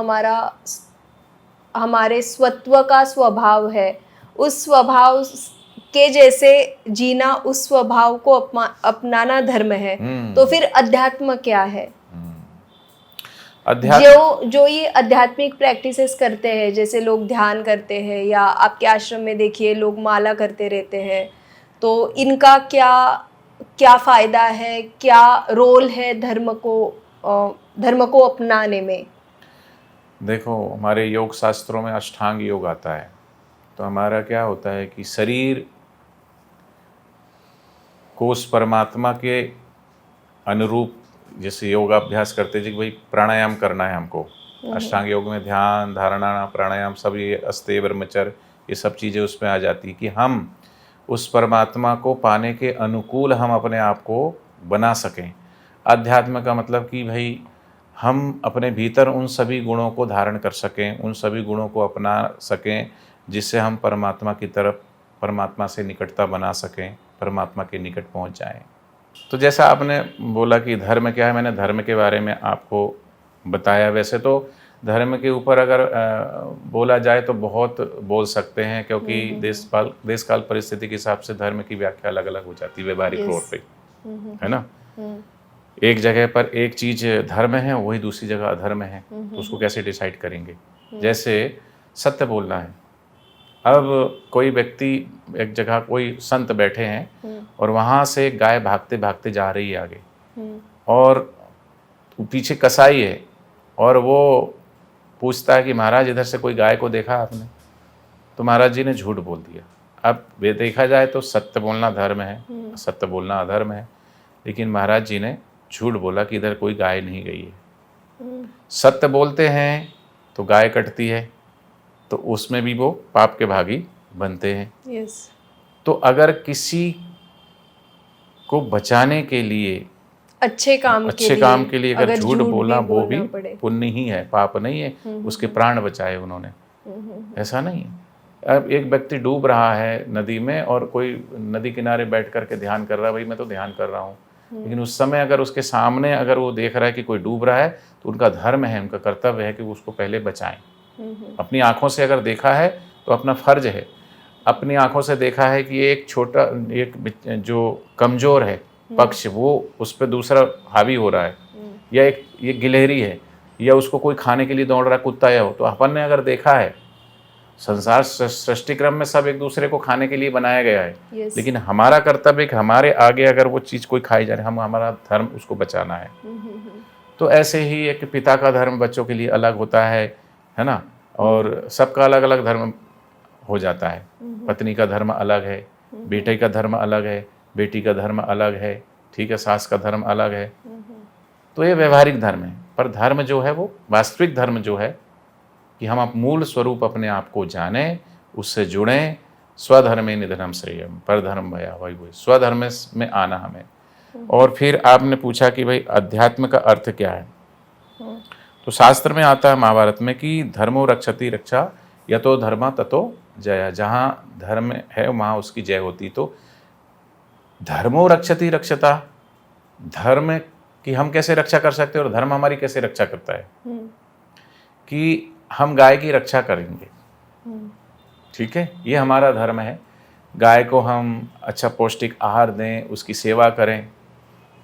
S2: हमारे स्वत्व का स्वभाव है, उस स्वभाव के जैसे जीना, उस स्वभाव को अपनाना धर्म है। तो फिर अध्यात्म क्या है? जो ये आध्यात्मिक प्रैक्टिसेस करते हैं, जैसे लोग ध्यान करते हैं या आपके आश्रम में देखिए लोग माला करते रहते हैं, तो इनका क्या फायदा है, क्या रोल है धर्म को अपनाने में?
S1: देखो, हमारे योग शास्त्रों में अष्टांग योग आता है, तो हमारा क्या होता है कि शरीर को उस परमात्मा के अनुरूप जैसे योगाभ्यास करते हैं, भाई प्राणायाम करना है हमको। अष्टांग योग में ध्यान, धारणा, प्राणायाम, सब ये अस्ते ब्रह्मचर्य, ये सब चीज़ें उसमें आ जाती कि हम उस परमात्मा को पाने के अनुकूल हम अपने आप को बना सकें। अध्यात्म का मतलब कि भाई हम अपने भीतर उन सभी गुणों को धारण कर सकें, उन सभी गुणों को अपना सकें, जिससे हम परमात्मा की तरफ, परमात्मा से निकटता बना सकें, परमात्मा के निकट पहुंच जाएं। तो जैसा आपने बोला कि धर्म क्या है, मैंने धर्म के बारे में आपको बताया। वैसे तो धर्म के ऊपर अगर बोला जाए तो बहुत बोल सकते हैं, क्योंकि देश काल परिस्थिति के हिसाब से धर्म की व्याख्या अलग अलग हो जाती है व्यवहारिक तौर पे, है ना। एक जगह पर एक चीज़ धर्म है, वही दूसरी जगह अधर्म है, तो उसको कैसे डिसाइड करेंगे? जैसे सत्य बोलना है। अब कोई व्यक्ति, एक जगह कोई संत बैठे हैं और वहाँ से गाय भागते भागते जा रही है आगे, और पीछे कसाई है, और वो पूछता है कि महाराज इधर से कोई गाय को देखा आपने? तो महाराज जी ने झूठ बोल दिया। अब वे देखा जाए तो सत्य बोलना धर्म है, सत्य बोलना अधर्म है, लेकिन महाराज जी ने झूठ बोला कि इधर कोई गाय नहीं गई है। सत्य बोलते हैं तो गाय कटती है, तो उसमें भी वो पाप के भागी बनते हैं। तो अगर किसी को बचाने के लिए, अच्छे काम के लिए अगर झूठ बोला, वो भी पुण्य ही है, पाप नहीं है। उसके प्राण बचाए उन्होंने, ऐसा नहीं है। अब एक व्यक्ति डूब रहा है नदी में, और कोई नदी किनारे बैठ करके ध्यान कर रहा है, भाई मैं तो ध्यान कर रहा हूँ, लेकिन उस समय अगर उसके सामने अगर वो देख रहा है कि कोई डूब रहा है, तो उनका धर्म है, उनका कर्तव्य है कि उसको पहले बचाएं। अपनी आंखों से अगर देखा है तो अपना फर्ज है। अपनी आंखों से देखा है कि एक छोटा, एक जो कमजोर है पक्ष, वो उस पर दूसरा हावी हो रहा है, या ये गिलहरी है, या उसको कोई खाने के लिए दौड़ रहा है, कुत्ता या हो, तो अपन ने अगर देखा है संसार सृष्टि क्रम में सब एक दूसरे को खाने के लिए बनाया गया है,
S2: Yes.
S1: लेकिन हमारा कर्तव्य है कि हमारे आगे अगर वो चीज़ कोई खाई जा रही है, हमारा धर्म उसको बचाना है। तो ऐसे ही एक पिता का धर्म बच्चों के लिए अलग होता है ना, और सबका अलग अलग धर्म हो जाता है। पत्नी का धर्म अलग है, बेटे का धर्म अलग है, बेटी का धर्म अलग है, ठीक है, सास का धर्म अलग है। तो ये व्यवहारिक धर्म है, पर धर्म जो है वो वास्तविक धर्म जो है कि हम मूल स्वरूप अपने आप को जानें, उससे जुड़ें। स्वधर्मे निधनम श्रेयम परधर्म भया वही स्वधर्म में आना हमें। और फिर आपने पूछा कि भाई अध्यात्म का अर्थ क्या है, तो शास्त्र में आता है महाभारत में कि धर्मो रक्षति रक्षा, यतो धर्म ततो जया। जहाँ धर्म है वहाँ उसकी जय होती। तो धर्मो रक्षति रक्षता, धर्म की हम कैसे रक्षा कर सकते हैं और धर्म हमारी कैसे रक्षा करता है कि हम गाय की रक्षा करेंगे, ठीक है, ये हमारा धर्म है। गाय को हम अच्छा पौष्टिक आहार दें, उसकी सेवा करें,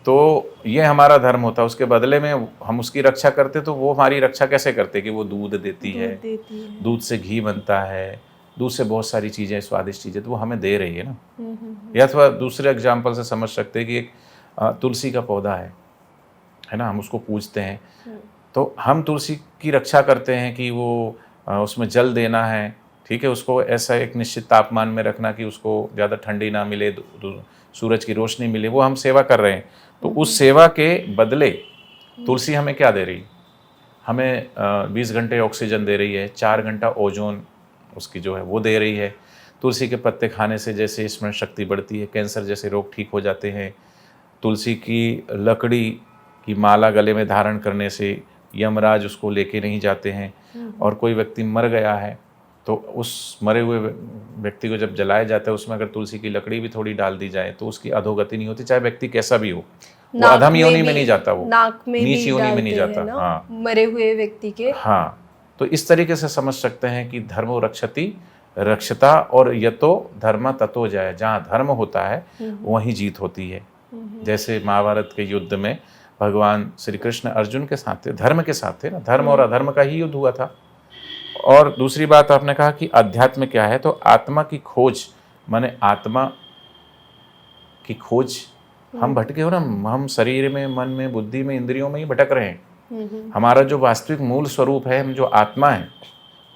S1: तो ये हमारा धर्म होता है। उसके बदले में हम उसकी रक्षा करते, तो वो हमारी रक्षा कैसे करते कि वो दूध देती है, दूध से घी बनता है, दूध से बहुत सारी चीज़ें, स्वादिष्ट चीज़ें, तो वो हमें दे रही है ना। या अथवा दूसरे एग्जाम्पल से समझ सकते हैं कि एक तुलसी का पौधा है ना, हम उसको पूजते हैं, तो हम तुलसी की रक्षा करते हैं कि वो उसमें जल देना है, ठीक है, उसको ऐसा एक निश्चित तापमान में रखना कि उसको ज़्यादा ठंडी ना मिले, सूरज की रोशनी मिले, वो हम सेवा कर रहे हैं। तो उस सेवा के बदले तुलसी हमें क्या दे रही, हमें 20 घंटे ऑक्सीजन दे रही है, 4 घंटा ओजोन उसकी जो है वो दे रही है। तुलसी के पत्ते खाने से जैसे स्मरण शक्ति बढ़ती है, कैंसर जैसे रोग ठीक हो जाते हैं। तुलसी की लकड़ी की माला गले में धारण करने से यमराज उसको लेके नहीं जाते हैं। और कोई व्यक्ति मर गया है तो उस मरे हुए व्यक्ति को जब जलाया जाता है, उसमें अगर तुलसी की लकड़ी भी थोड़ी डाल दी जाए तो उसकी अधोगति नहीं होती, चाहे व्यक्ति कैसा भी हो। वो अधम योनि में नहीं जाता, वो
S2: नाक में
S1: नीच योनि में नहीं जाता। हाँ,
S2: मरे हुए व्यक्ति के।
S1: हाँ, तो इस तरीके से समझ सकते हैं कि धर्मो रक्षति रक्षता, और यतो धर्म ततो जय। जहाँ धर्म होता है वहीं जीत होती है। जैसे महाभारत के युद्ध में भगवान श्री कृष्ण अर्जुन के साथ थे, धर्म के साथ थे ना, धर्म और अधर्म का ही युद्ध हुआ था। और दूसरी बात आपने कहा कि अध्यात्म क्या है, तो आत्मा की खोज, माने आत्मा की खोज। हम भटके हो ना, हम शरीर में, मन में, बुद्धि में, इंद्रियों में ही भटक रहे हैं। हमारा जो वास्तविक मूल स्वरूप है, हम जो आत्मा है,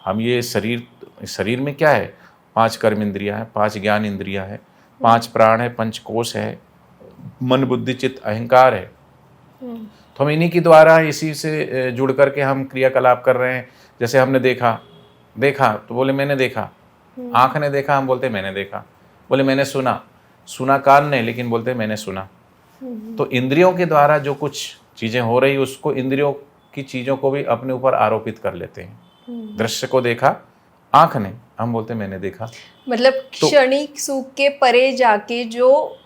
S1: हम ये शरीर में क्या है, 5 कर्म इंद्रियां है, 5 ज्ञान इंद्रियां है, 5 प्राण है, 5 कोश है, मन बुद्धि चित्त अहंकार है। तो हम इन्हीं के द्वारा इसी से जुड़ करके हम क्रियाकलाप कर रहे हैं। जैसे हमने देखा तो बोले मैंने देखा, आँख ने देखा, हम बोलते मैंने देखा। बोले मैंने सुना कान ने, लेकिन बोलते मैंने सुना। तो इंद्रियों के द्वारा जो कुछ चीज़ें हो रही, उसको इंद्रियों की चीज़ों को भी अपने ऊपर आरोपित कर लेते हैं। दृश्य को देखा आँख ने, हम बोलते मैंने देखा।
S2: मतलब क्षणिक सुख के परे जाके जो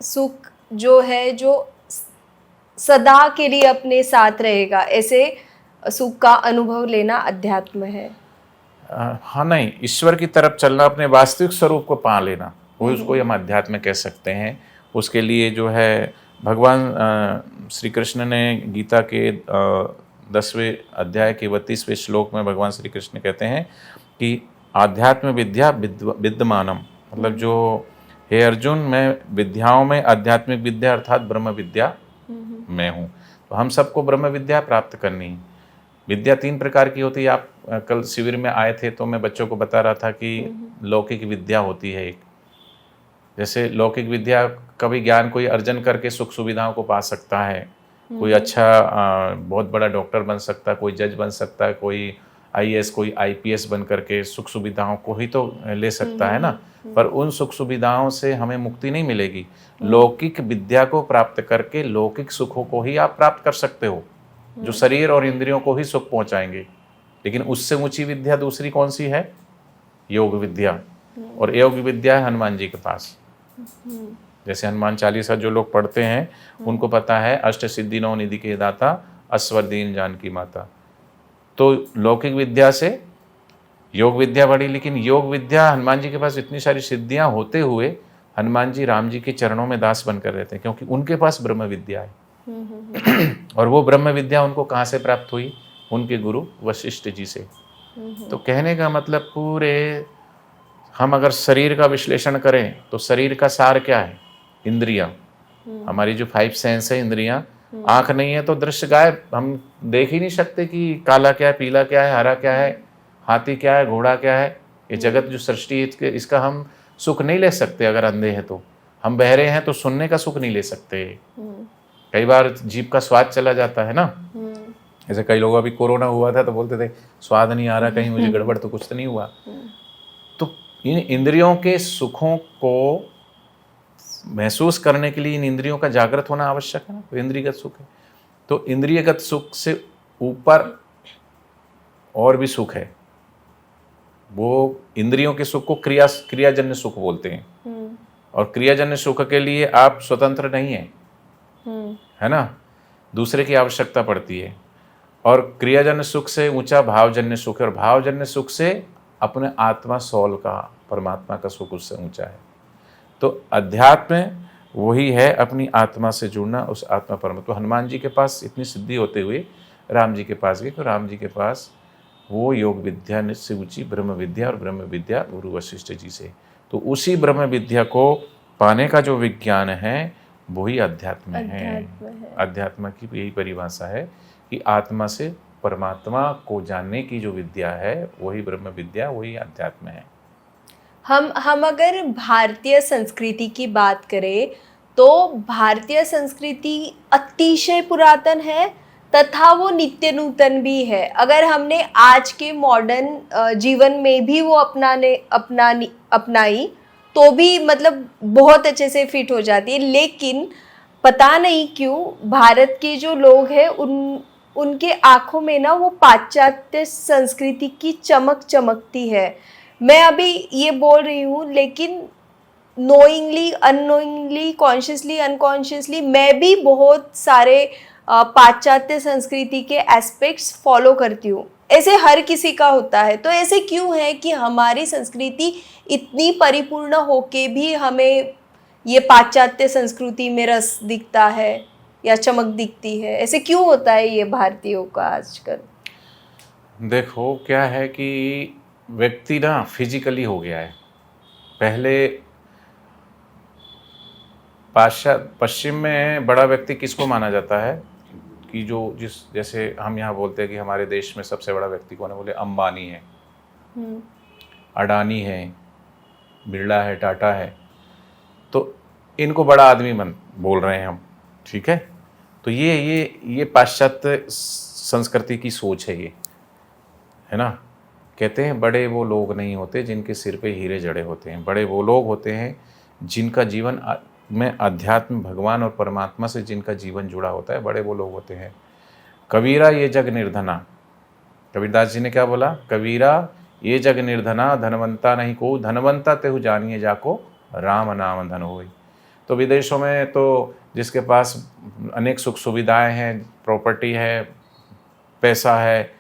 S2: सुख जो है, जो सदा के लिए अपने साथ रहेगा, ऐसे सुख का अनुभव लेना अध्यात्म है।
S1: हाँ, नहीं, ईश्वर की तरफ चलना, अपने वास्तविक स्वरूप को पा लेना, वो उसको हम अध्यात्म कह सकते हैं। उसके लिए जो है भगवान श्री कृष्ण ने गीता के 10वें अध्याय के 32वें श्लोक में भगवान श्री कृष्ण कहते हैं कि आध्यात्म विद्या विद्यमानम, मतलब जो हे अर्जुन, मैं विद्याओं में आध्यात्मिक विद्या अर्थात ब्रह्म विद्या मैं हूँ। तो हम सबको ब्रह्म विद्या प्राप्त करनी है। विद्या 3 प्रकार की होती है। आप कल शिविर में आए थे तो मैं बच्चों को बता रहा था कि लौकिक विद्या होती है एक। जैसे लौकिक विद्या कभी ज्ञान कोई अर्जन करके सुख सुविधाओं को पा सकता है, कोई अच्छा बहुत बड़ा डॉक्टर बन सकता है, कोई जज बन सकता है, कोई IAS कोई IPS बन करके सुख सुविधाओं को ही तो ले सकता है ना। पर उन सुख सुविधाओं से हमें मुक्ति नहीं मिलेगी। लौकिक विद्या को प्राप्त करके लौकिक सुखों को ही आप प्राप्त कर सकते हो, जो शरीर और इंद्रियों को ही सुख पहुंचाएंगे। लेकिन उससे ऊंची विद्या दूसरी कौन सी है? योग विद्या। और योग विद्या है हनुमान जी के पास। जैसे हनुमान चालीसा जो लोग पढ़ते हैं उनको पता है, अष्ट सिद्धि 9 निधि के दाता, अस्वर दीन जानकी माता। तो लौकिक विद्या से योग विद्या बढ़ी, लेकिन योग विद्या, हनुमान जी के पास इतनी सारी सिद्धियां होते हुए हनुमान जी राम जी के चरणों में दास बनकर रहते हैं, क्योंकि उनके पास ब्रह्म विद्या है। और वो ब्रह्म विद्या उनको कहाँ से प्राप्त हुई? उनके गुरु वशिष्ठ जी से। तो कहने का मतलब पूरे, हम अगर शरीर का विश्लेषण करें तो शरीर का सार क्या है? इंद्रियां। हमारी जो 5 सेंस है, इंद्रियां। आंख नहीं है तो दृश्य गायब, हम देख ही नहीं सकते कि काला क्या है, पीला क्या है, हरा क्या है, हाथी क्या है, घोड़ा क्या है। ये जगत जो सृष्टि है, इसका हम सुख नहीं ले सकते। अगर अंधे हैं तो, हम बहरे हैं तो सुनने का सुख नहीं ले सकते। कई बार जीभ का स्वाद चला जाता है ना। जैसे कई लोग, अभी कोरोना हुआ था तो बोलते थे स्वाद नहीं आ रहा, कहीं मुझे गड़बड़ तो कुछ तो नहीं हुआ। तो इन इंद्रियों के सुखों को महसूस करने के लिए इन इंद्रियों का जागृत होना आवश्यक है ना। तो इंद्रियगत सुख है, तो इंद्रियगत सुख से ऊपर और भी सुख है। वो इंद्रियों के सुख को क्रियाजन्य सुख बोलते हैं। और क्रियाजन्य सुख के लिए आप स्वतंत्र नहीं है, है ना, दूसरे की आवश्यकता पड़ती है। और क्रियाजन्य सुख से ऊंचा भावजन्य सुख है, और भावजन्य सुख से अपने आत्मा सोल का, परमात्मा का सुख उससे ऊंचा है। तो अध्यात्म वही है अपनी आत्मा से जुड़ना, उस आत्मा परमात्मा। तो हनुमान जी के पास इतनी सिद्धि होते हुए राम जी के पास गए, तो राम जी के पास वो योग विद्या से ऊंची ब्रह्म विद्या, और ब्रह्म विद्या गुरु वशिष्ठ जी से। तो उसी ब्रह्म विद्या को पाने का जो विज्ञान है वही अध्यात्म है। अध्यात्म की यही परिभाषा है कि आत्मा से परमात्मा को जानने की जो विद्या है वही ब्रह्म विद्या, वही अध्यात्म है।
S2: हम अगर भारतीय संस्कृति की बात करें तो भारतीय संस्कृति अतिशय पुरातन है तथा वो नित्य नूतन भी है। अगर हमने आज के मॉडर्न जीवन में भी वो अपनाई तो भी मतलब बहुत अच्छे से फिट हो जाती है। लेकिन पता नहीं क्यों भारत के जो लोग हैं उनके आंखों में ना वो पाश्चात्य संस्कृति की चमक चमकती है। मैं अभी ये बोल रही हूँ, लेकिन नोइंगली, अननोइंगली, कॉन्शियसली, अनकॉन्शियसली मैं भी बहुत सारे पाश्चात्य संस्कृति के एस्पेक्ट्स फॉलो करती हूँ। ऐसे हर किसी का होता है। तो ऐसे क्यों है कि हमारी संस्कृति इतनी परिपूर्ण होके भी हमें ये पाश्चात्य संस्कृति में रस दिखता है या चमक दिखती है? ऐसे क्यों होता है ये भारतीयों का आजकल?
S1: देखो क्या है कि व्यक्ति ना फिजिकली हो गया है। पहले पश्चिम में बड़ा व्यक्ति किसको माना जाता है कि जैसे हम यहाँ बोलते हैं कि हमारे देश में सबसे बड़ा व्यक्ति कौन है, बोले अंबानी है, अडानी है, बिरला है, टाटा है। तो इनको बड़ा आदमी बोल रहे हैं हम, ठीक है। तो ये पाश्चात्य संस्कृति की सोच है, ये है ना। कहते हैं बड़े वो लोग नहीं होते जिनके सिर पे हीरे जड़े होते हैं, बड़े वो लोग होते हैं जिनका जीवन में अध्यात्म, भगवान और परमात्मा से जिनका जीवन जुड़ा होता है, बड़े वो लोग होते हैं। कबीरा ये जग निर्धना, कबीरदास जी ने क्या बोला? कबीरा ये जग निर्धना, धनवंता नहीं को, धनवंता तेहु जानिए जाको, राम नाम धन होई। तो विदेशों में तो जिसके पास अनेक सुख सुविधाएं हैं, प्रॉपर्टी है, पैसा है,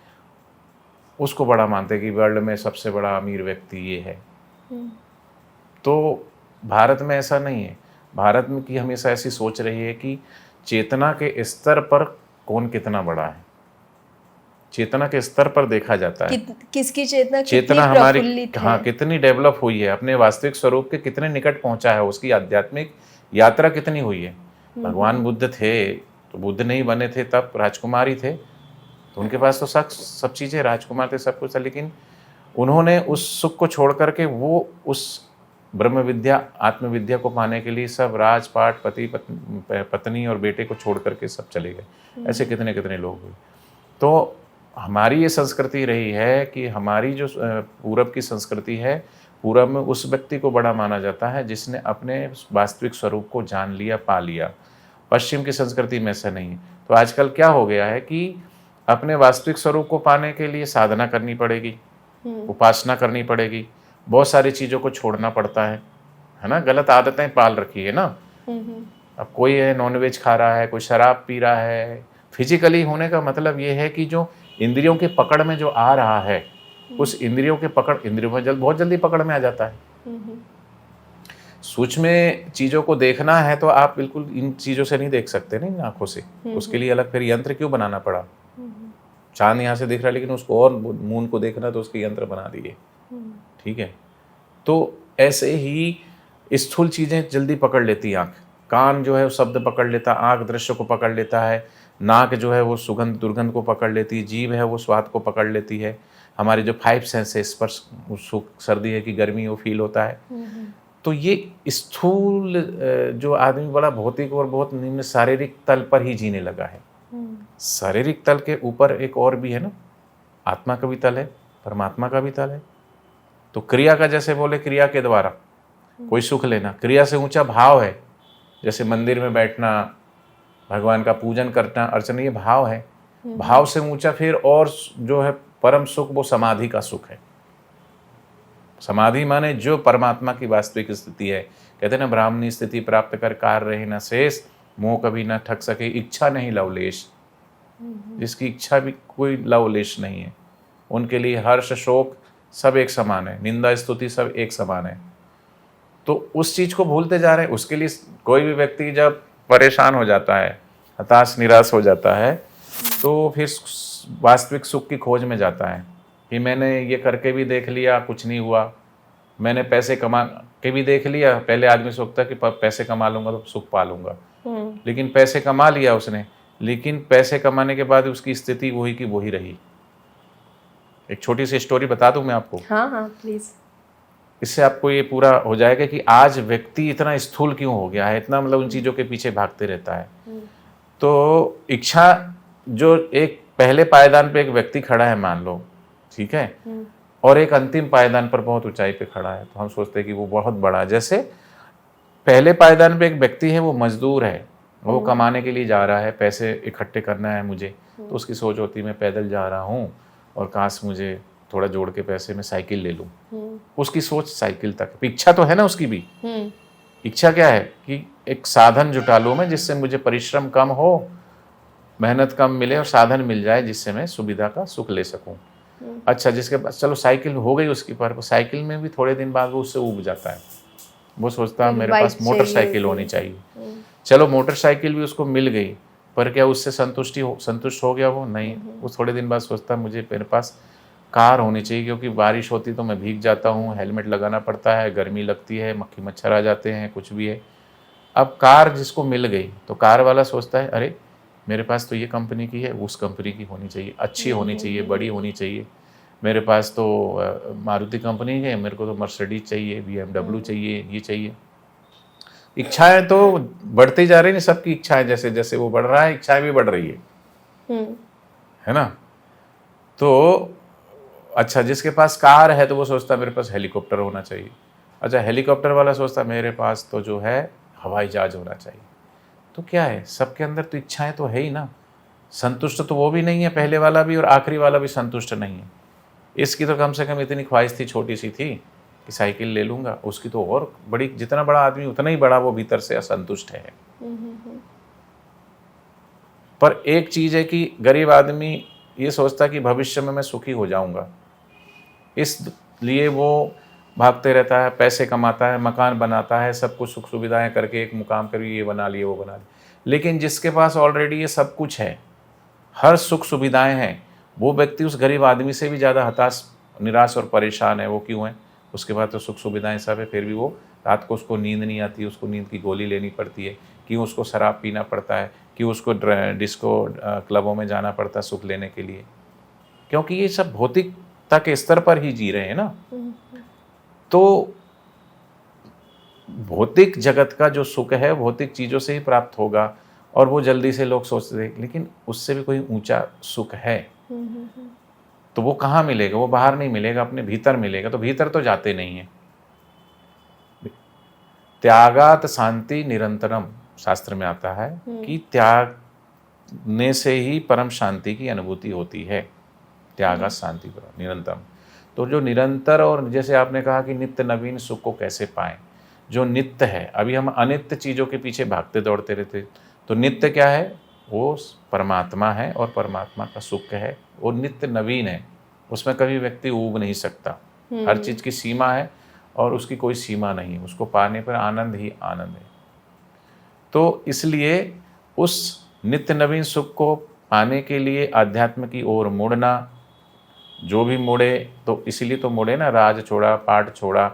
S1: उसको बड़ा मानते हैं कि वर्ल्ड में सबसे बड़ा अमीर व्यक्ति ये है। तो भारत में ऐसा नहीं है। भारत में की हमेशा ऐसी सोच रही है कि चेतना के स्तर पर कौन कितना बड़ा है, चेतना के स्तर पर देखा जाता है।
S2: किसकी चेतना
S1: हमारी हाँ कितनी डेवलप हुई है, अपने वास्तविक स्वरूप के कितने निकट पहुंचा है, उसकी आध्यात्मिक यात्रा कितनी हुई है। भगवान बुद्ध थे तो बुद्ध नहीं बने थे तब राजकुमारी थे, तो उनके पास तो सब चीज़ें, राजकुमार थे, सब कुछ था। लेकिन उन्होंने उस सुख को छोड़ करके वो उस ब्रह्म विद्या, आत्मविद्या को पाने के लिए सब राजपाट, पत्नी और बेटे को छोड़ करके सब चले गए। ऐसे कितने कितने लोग हुए। तो हमारी ये संस्कृति रही है कि हमारी जो पूरब की संस्कृति है, पूरब में उस व्यक्ति को बड़ा माना जाता है जिसने अपने वास्तविक स्वरूप को जान लिया, पा लिया। पश्चिम की संस्कृति में ऐसा नहीं है। तो आजकल क्या हो गया है कि अपने वास्तविक स्वरूप को पाने के लिए साधना करनी पड़ेगी, उपासना करनी पड़ेगी, बहुत सारी चीज़ों को छोड़ना पड़ता है ना। गलत आदतें पाल रखी है ना। अब कोई है नॉनवेज खा रहा है, कोई शराब पी रहा है। फिजिकली होने का मतलब ये है कि जो इंद्रियों के पकड़ में जो आ रहा है, उस इंद्रियों के पकड़, इंद्रियों में बहुत जल्दी पकड़ में आ जाता है। सूक्ष्म चीज़ों को देखना है तो आप बिल्कुल इन चीज़ों से नहीं देख सकते, नहीं आंखों से। उसके लिए अलग फिर यंत्र क्यों बनाना पड़ा? चांद यहाँ से दिख रहा है लेकिन उसको और मून को देखना तो उसके यंत्र बना दिए, ठीक है। तो ऐसे ही स्थूल चीज़ें जल्दी पकड़ लेती आँख, कान जो है वो शब्द पकड़ लेता, आँख दृश्य को पकड़ लेता है, नाक जो है वो सुगंध दुर्गंध को पकड़ लेती है, जीभ है वो स्वाद को पकड़ लेती है, हमारे जो 5 सेंस है स्पर्श, सुख सर्दी है कि गर्मी वो फील होता है। तो ये स्थूल जो आदमी बड़ा भौतिक और बहुत निम्न शारीरिक तल पर ही जीने लगा है। शारीरिक तल के ऊपर एक और भी है ना, आत्मा का भी तल है, परमात्मा का भी तल है। तो क्रिया का जैसे बोले क्रिया के द्वारा कोई सुख लेना, क्रिया से ऊंचा भाव है, जैसे मंदिर में बैठना, भगवान का पूजन करना, अर्चना, ये भाव है। भाव से ऊंचा फिर और जो है परम सुख, वो समाधि का सुख है। समाधि माने जो परमात्मा की वास्तविक स्थिति है। कहते हैं ना, ब्राह्मणी स्थिति प्राप्त कर कार्य रहे न शेष, मोह कभी न ठग सके, इच्छा नहीं लवलेश। जिसकी इच्छा भी कोई लवलेश नहीं है, उनके लिए हर्ष शोक सब एक समान है, निंदा स्तुति सब एक समान है। तो उस चीज को भूलते जा रहे हैं। उसके लिए कोई भी व्यक्ति जब परेशान हो जाता है, हताश निराश हो जाता है, तो फिर वास्तविक सुख की खोज में जाता है कि मैंने ये करके भी देख लिया, कुछ नहीं हुआ, मैंने पैसे कमा के भी देख लिया। पहले आदमी सोचता है कि पैसे कमा लूंगा तो सुख पा लूंगा, लेकिन पैसे कमा लिया उसने, लेकिन पैसे कमाने के बाद उसकी स्थिति वही की वही रही। एक छोटी सी स्टोरी बता दूं मैं आपको।
S2: हाँ हाँ प्लीज।
S1: इससे आपको ये पूरा हो जाएगा कि आज व्यक्ति इतना स्थूल क्यों हो गया है, इतना मतलब उन चीज़ों के पीछे भागते रहता है। तो इच्छा, जो एक पहले पायदान पे एक व्यक्ति खड़ा है मान लो, ठीक है, और एक अंतिम पायदान पर बहुत ऊंचाई पे खड़ा है, तो हम सोचते हैं कि वो बहुत बड़ा है। जैसे पहले पायदान पे एक व्यक्ति है, वो मजदूर है, वो कमाने के लिए जा रहा है, पैसे इकट्ठे करना है मुझे, तो उसकी सोच होती है मैं पैदल जा रहा हूँ और काश मुझे थोड़ा जोड़ के पैसे में साइकिल ले लूं। उसकी सोच साइकिल तक। इच्छा तो है ना उसकी भी। इच्छा क्या है कि एक साधन जुटा लूं मैं, जिससे मुझे परिश्रम कम हो, मेहनत कम मिले और साधन मिल जाए जिससे मैं सुविधा का सुख ले सकूं। अच्छा, जिसके पास चलो साइकिल हो गई उसकी, पर साइकिल में भी थोड़े दिन बाद वो उससे ऊब जाता है, वो सोचता है मेरे पास मोटरसाइकिल होनी चाहिए। चलो मोटरसाइकिल भी उसको मिल गई, पर क्या उससे संतुष्ट हो गया वो? नहीं। वो थोड़े दिन बाद सोचता है मुझे मेरे पास कार होनी चाहिए, क्योंकि बारिश होती तो मैं भीग जाता हूँ, हेलमेट लगाना पड़ता है, गर्मी लगती है, मक्खी मच्छर आ जाते हैं, कुछ भी है। अब कार जिसको मिल गई तो कार वाला सोचता है अरे मेरे पास तो ये कंपनी की है, उस कंपनी की होनी चाहिए, अच्छी होनी चाहिए, बड़ी होनी चाहिए। मेरे पास तो मारुति कंपनी है, मेरे को तो मर्सिडीज चाहिए, BMW चाहिए, ये चाहिए। इच्छाएं तो बढ़ती जा रही है, सबकी इच्छाएं, जैसे जैसे वो बढ़ रहा है इच्छाएं भी बढ़ रही है ना। तो अच्छा, जिसके पास कार है तो वो सोचता है मेरे पास हेलीकॉप्टर होना चाहिए। अच्छा, हेलीकॉप्टर वाला सोचता है मेरे पास तो जो है हवाई जहाज होना चाहिए। तो क्या है, सबके अंदर तो इच्छाएं तो है ही ना। संतुष्ट तो वो भी नहीं है, पहले वाला भी और आखिरी वाला भी संतुष्ट नहीं है। इसकी तो कम से कम इतनी ख्वाहिश थी, छोटी सी थी कि साइकिल ले लूंगा, उसकी तो और बड़ी, जितना बड़ा आदमी उतना ही बड़ा वो भीतर से असंतुष्ट है। पर एक चीज है कि गरीब आदमी ये सोचता कि भविष्य में मैं सुखी हो जाऊंगा, इसलिए वो भागते रहता है, पैसे कमाता है, मकान बनाता है, सब कुछ सुख सुविधाएं करके एक मुकाम कर ये बना लिए वो बना लिए। लेकिन जिसके पास ऑलरेडी ये सब कुछ है, हर सुख सुविधाएं हैं, वो व्यक्ति उस गरीब आदमी से भी ज़्यादा हताश निराश और परेशान है। वो क्यों है? उसके पास तो सुख सुविधाएं सब है, फिर भी वो रात को उसको नींद नहीं आती, उसको नींद की गोली लेनी पड़ती है, क्यों उसको शराब पीना पड़ता है, क्यों उसको डिस्को क्लबों में जाना पड़ता है सुख लेने के लिए, क्योंकि ये सब भौतिकता के स्तर पर ही जी रहे हैं ना। तो भौतिक जगत का जो सुख है भौतिक चीज़ों से ही प्राप्त होगा, और वो जल्दी से लोग सोचते हैं, लेकिन उससे भी कोई ऊंचा सुख है तो वो कहाँ मिलेगा? वो बाहर नहीं मिलेगा, अपने भीतर मिलेगा। तो भीतर तो जाते नहीं है। त्यागात शांति निरंतरम, शास्त्र में आता है कि त्यागने से ही परम शांति की अनुभूति होती है। त्यागात शांति परम निरंतरम। तो जो निरंतर, और जैसे आपने कहा कि नित्य नवीन सुख को कैसे पाएं, जो नित्य है, अभी हम अनित्य चीज़ों के पीछे भागते दौड़ते रहते, तो नित्य क्या है? वो परमात्मा है, और परमात्मा का सुख है, वो नित्य नवीन है, उसमें कभी व्यक्ति ऊब नहीं सकता। हर चीज़ की सीमा है और उसकी कोई सीमा नहीं है, उसको पाने पर आनंद ही आनंद है। तो इसलिए उस नित्य नवीन सुख को पाने के लिए अध्यात्म की ओर मुड़ना, जो भी मुड़े तो इसीलिए तो मुड़े ना, राज छोड़ा, पाठ छोड़ा,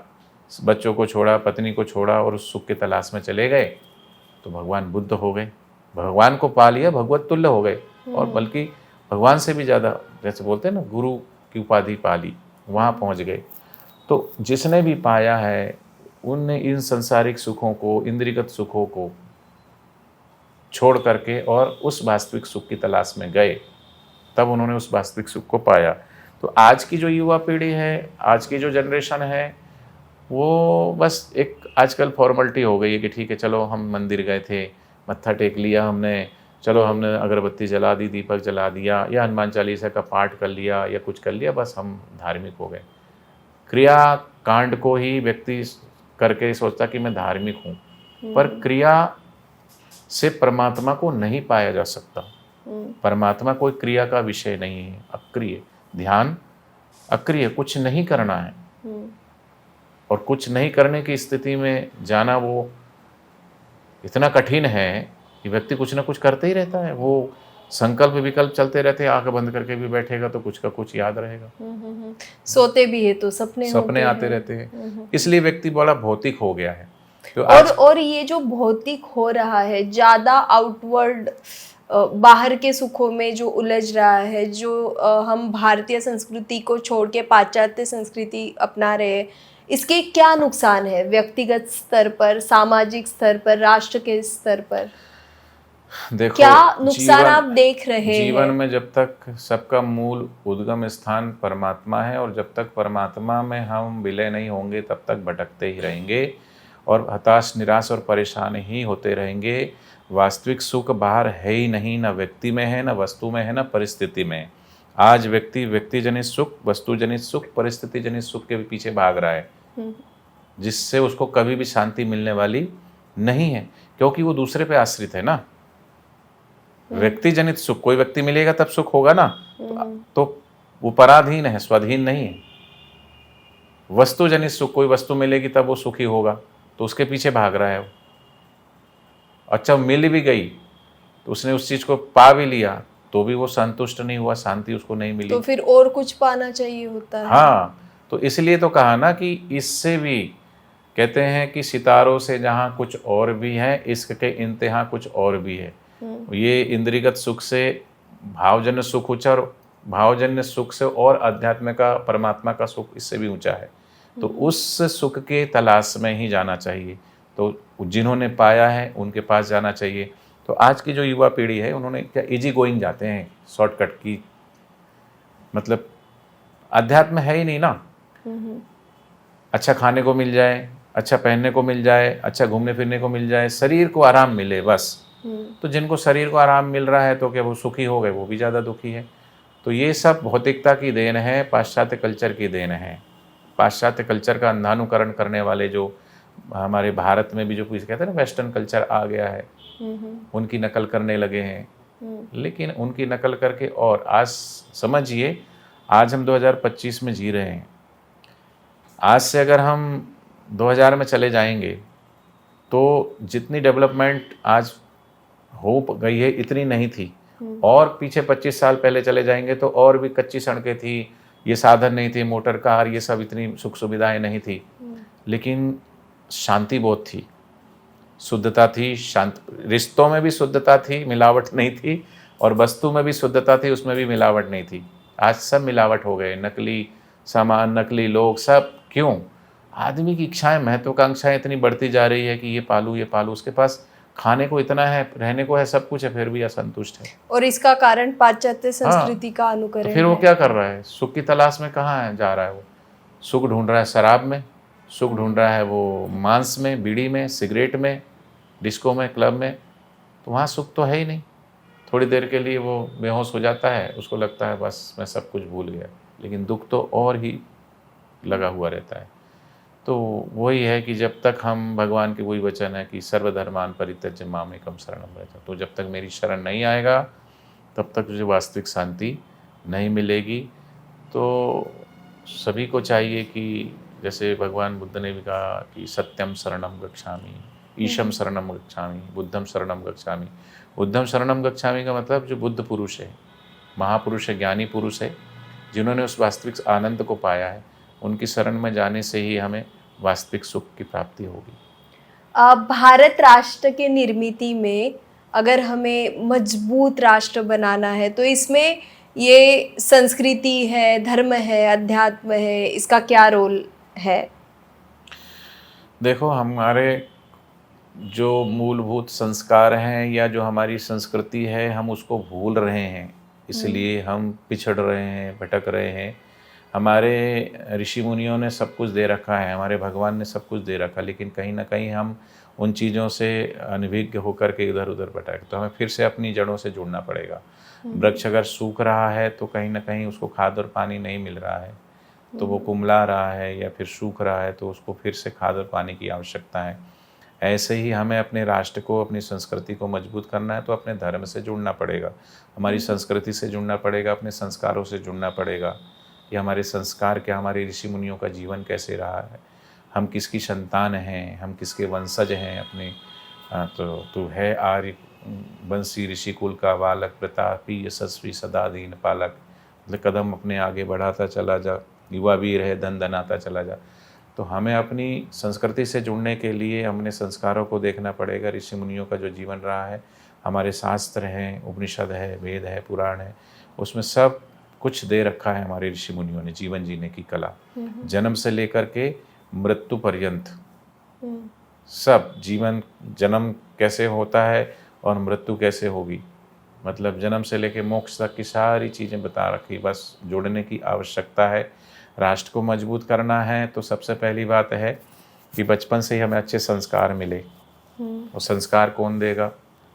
S1: बच्चों को छोड़ा, पत्नी को छोड़ा और उस सुख की तलाश में चले गए, तो भगवान बुद्ध हो गए, भगवान को पा लिया, भगवत तुल्य हो गए, और बल्कि भगवान से भी ज़्यादा, जैसे बोलते हैं ना, गुरु की उपाधि पा ली, वहाँ पहुँच गए। तो जिसने भी पाया है उनने इन संसारिक सुखों को, इंद्रियगत सुखों को छोड़ करके और उस वास्तविक सुख की तलाश में गए, तब उन्होंने उस वास्तविक सुख को पाया। तो आज की जो युवा पीढ़ी है, आज की जो जनरेशन है, वो बस एक आजकल फॉर्मेलिटी हो गई है कि ठीक है चलो हम मंदिर गए थे, मत्था टेक लिया हमने, चलो हमने अगरबत्ती जला दी, दीपक जला दिया, या हनुमान चालीसा का पाठ कर लिया या कुछ कर लिया, बस हम धार्मिक हो गए। क्रिया कांड को ही व्यक्ति करके सोचता कि मैं धार्मिक हूँ, पर क्रिया से परमात्मा को नहीं पाया जा सकता। परमात्मा कोई क्रिया का विषय नहीं है, अक्रिय। ध्यान अक्रिय, कुछ नहीं करना है, और कुछ नहीं करने की स्थिति में जाना वो इतना कठिन है कि व्यक्ति कुछ ना कुछ करते ही रहता है। वो संकल्प विकल्प चलते रहते हैं, आंख बंद करके भी बैठेगा तो कुछ का कुछ याद रहेगा,
S2: सोते भी है तो सपने
S1: आते रहते हैं। इसलिए व्यक्ति बड़ा भौतिक हो गया है। तो
S2: और ये जो भौतिक हो रहा है, ज्यादा आउटवर्ड बाहर के सुखों में जो उलझ रहा है, जो हम भारतीय संस्कृति को छोड़ के पाश्चात्य संस्कृति अपना रहे हैं, इसके क्या नुकसान है व्यक्तिगत स्तर पर, सामाजिक स्तर पर, राष्ट्र के स्तर पर?
S1: देखो,
S2: क्या नुकसान आप देख रहे हैं?
S1: जीवन में जब तक सबका मूल उद्गम स्थान परमात्मा है, और जब तक परमात्मा में हम विलय नहीं होंगे तब तक भटकते ही रहेंगे और हताश, निराश और परेशान ही होते रहेंगे। वास्तविक सुख बाहर है ही नहीं, ना व्यक्ति में है, ना वस्तु में है, ना परिस्थिति में। आज व्यक्ति जनित सुख, वस्तु जनित सुख, परिस्थिति जनित सुख के पीछे भाग रहा है, जिससे उसको कभी भी शांति मिलने वाली नहीं है, क्योंकि वो दूसरे पे आश्रित है ना। व्यक्ति जनित सुख, कोई व्यक्ति मिलेगा तब सुख होगा ना, तो वो पराधीन है, स्वाधीन नहीं है। वस्तु जनित सुख, कोई वस्तु मिलेगी तब वो सुखी होगा, तो उसके पीछे भाग रहा है वो। अच्छा, मिल भी गई तो उसने उस चीज को पा भी लिया तो भी वो संतुष्ट नहीं हुआ, शांति उसको नहीं मिली,
S2: तो फिर और कुछ पाना चाहिए होता है।
S1: हाँ, तो इसलिए तो कहा ना कि इससे भी कहते हैं कि सितारों से जहाँ कुछ और भी है, इश्क के इंतहा कुछ और भी है। ये इंद्रियगत सुख से भावजन्य सुख ऊंचा, और भावजन्य सुख से और अध्यात्म का, परमात्मा का सुख इससे भी ऊंचा है। तो उस सुख के तलाश में ही जाना चाहिए। तो जिन्होंने पाया है उनके पास जाना चाहिए। तो आज की जो युवा पीढ़ी है, उन्होंने क्या इजी गोइंग जाते हैं, शॉर्टकट की, मतलब अध्यात्म है ही नहीं ना। अच्छा खाने को मिल जाए, अच्छा पहनने को मिल जाए, अच्छा घूमने फिरने को मिल जाए, शरीर को आराम मिले बस। तो जिनको शरीर को आराम मिल रहा है तो क्या वो सुखी हो गए? वो भी ज़्यादा दुखी है। तो ये सब भौतिकता की देन है, पाश्चात्य कल्चर की देन है। पाश्चात्य कल्चर का अंधानुकरण करने वाले जो हमारे भारत में भी जो कुछ कहते हैं ना, वेस्टर्न कल्चर आ गया है, उनकी नकल करने लगे हैं। लेकिन उनकी नकल करके, और आज समझिए, आज हम 2025 में जी रहे हैं। आज से अगर हम 2000 में चले जाएंगे तो जितनी डेवलपमेंट आज हो गई है इतनी नहीं थी, और पीछे 25 साल पहले चले जाएंगे तो और भी कच्ची सड़कें थी, ये साधन नहीं थे, मोटर कार, ये सब इतनी सुख सुविधाएं नहीं थी। लेकिन शांति बहुत थी, शुद्धता थी, शांत, रिश्तों में भी शुद्धता थी, मिलावट नहीं थी, और वस्तु में भी शुद्धता थी, उसमें भी मिलावट नहीं थी। आज सब मिलावट हो गए, नकली सामान, नकली लोग, सब। क्यों? आदमी की इच्छाएं, महत्वाकांक्षाएं इतनी बढ़ती जा रही है कि ये पालूं, ये पालूं, उसके पास खाने को इतना है, रहने को है, सब कुछ है, फिर भी असंतुष्ट है।
S2: और इसका कारण पाश्चात्य संस्कृति का अनुकरण
S1: तो फिर वो क्या कर रहा है? सुख की तलाश में कहाँ है जा रहा है? वो सुख ढूंढ रहा है शराब में, सुख ढूंढ रहा है वो मांस में, बीड़ी में, सिगरेट में, डिस्को में, क्लब में। तो वहाँ सुख तो है ही नहीं। थोड़ी देर के लिए वो बेहोश हो जाता है, उसको लगता है बस मैं सब कुछ भूल गया, लेकिन दुख तो और ही लगा हुआ रहता है। तो वही है कि जब तक हम, भगवान के वही वचन है कि सर्वधर्मान परित्यज्य मामेकम शरणम व्रज, तो जब तक मेरी शरण नहीं आएगा तब तक तुझे वास्तविक शांति नहीं मिलेगी। तो सभी को चाहिए कि जैसे भगवान बुद्ध ने भी कहा कि सत्यम शरणम गच्छामि, ईशम शरणम गच्छामि, बुद्धम शरणम गच्छामि। उद्धम शरणम गच्छामि का मतलब जो बुद्ध पुरुष है, महापुरुष है, ज्ञानी पुरुष है, जिन्होंने उस वास्तविक आनंद को पाया है, उनकी शरण में जाने से ही हमें वास्तविक सुख की प्राप्ति होगी।
S2: भारत राष्ट्र के निर्मिति में अगर हमें मजबूत राष्ट्र बनाना है तो इसमें ये संस्कृति है, धर्म है, अध्यात्म है, इसका क्या रोल है?
S1: देखो, हमारे जो मूलभूत संस्कार हैं या जो हमारी संस्कृति है, हम उसको भूल रहे हैं, इसलिए हम पिछड़ रहे हैं, भटक रहे हैं। हमारे ऋषि मुनियों ने सब कुछ दे रखा है, हमारे भगवान ने सब कुछ दे रखा, लेकिन कहीं ना कहीं हम उन चीज़ों से अनभिज्ञ होकर के इधर उधर भटक। तो हमें फिर से अपनी जड़ों से जुड़ना पड़ेगा। वृक्ष अगर सूख रहा है तो कहीं ना कहीं उसको खाद और पानी नहीं मिल रहा है, तो वो कुम्हला रहा है या फिर सूख रहा है, तो उसको फिर से खाद और पानी की आवश्यकता है। ऐसे ही हमें अपने राष्ट्र को, अपनी संस्कृति को मजबूत करना है तो अपने धर्म से जुड़ना पड़ेगा, हमारी संस्कृति से जुड़ना पड़ेगा, अपने संस्कारों से जुड़ना पड़ेगा कि हमारे संस्कार क्या, हमारे ऋषि मुनियों का जीवन कैसे रहा है, हम किसकी संतान हैं, हम किसके वंशज हैं अपने। तो तू है आर्य वंशी ऋषि कुल का बालक, प्रतापी यशस्वी सदा दीन पालक। मतलब कदम अपने आगे बढ़ाता चला जा, युवा वीर है धन धनाता चला जा। तो हमें अपनी संस्कृति से जुड़ने के लिए हमने संस्कारों को देखना पड़ेगा, ऋषि मुनियों का जो जीवन रहा है, हमारे शास्त्र हैं, उपनिषद है, वेद है, पुराण है, उसमें सब कुछ दे रखा है हमारे ऋषि मुनियों ने जीवन जीने की कला, जन्म से लेकर के मृत्यु पर्यंत सब जीवन, जन्म कैसे होता है और मृत्यु कैसे होगी, मतलब जन्म से लेकर मोक्ष तक की सारी चीज़ें बता रखी। बस जुड़ने की आवश्यकता है। राष्ट्र को मजबूत करना है तो सबसे पहली बात है कि बचपन से ही हमें अच्छे संस्कार मिले। और संस्कार कौन देगा?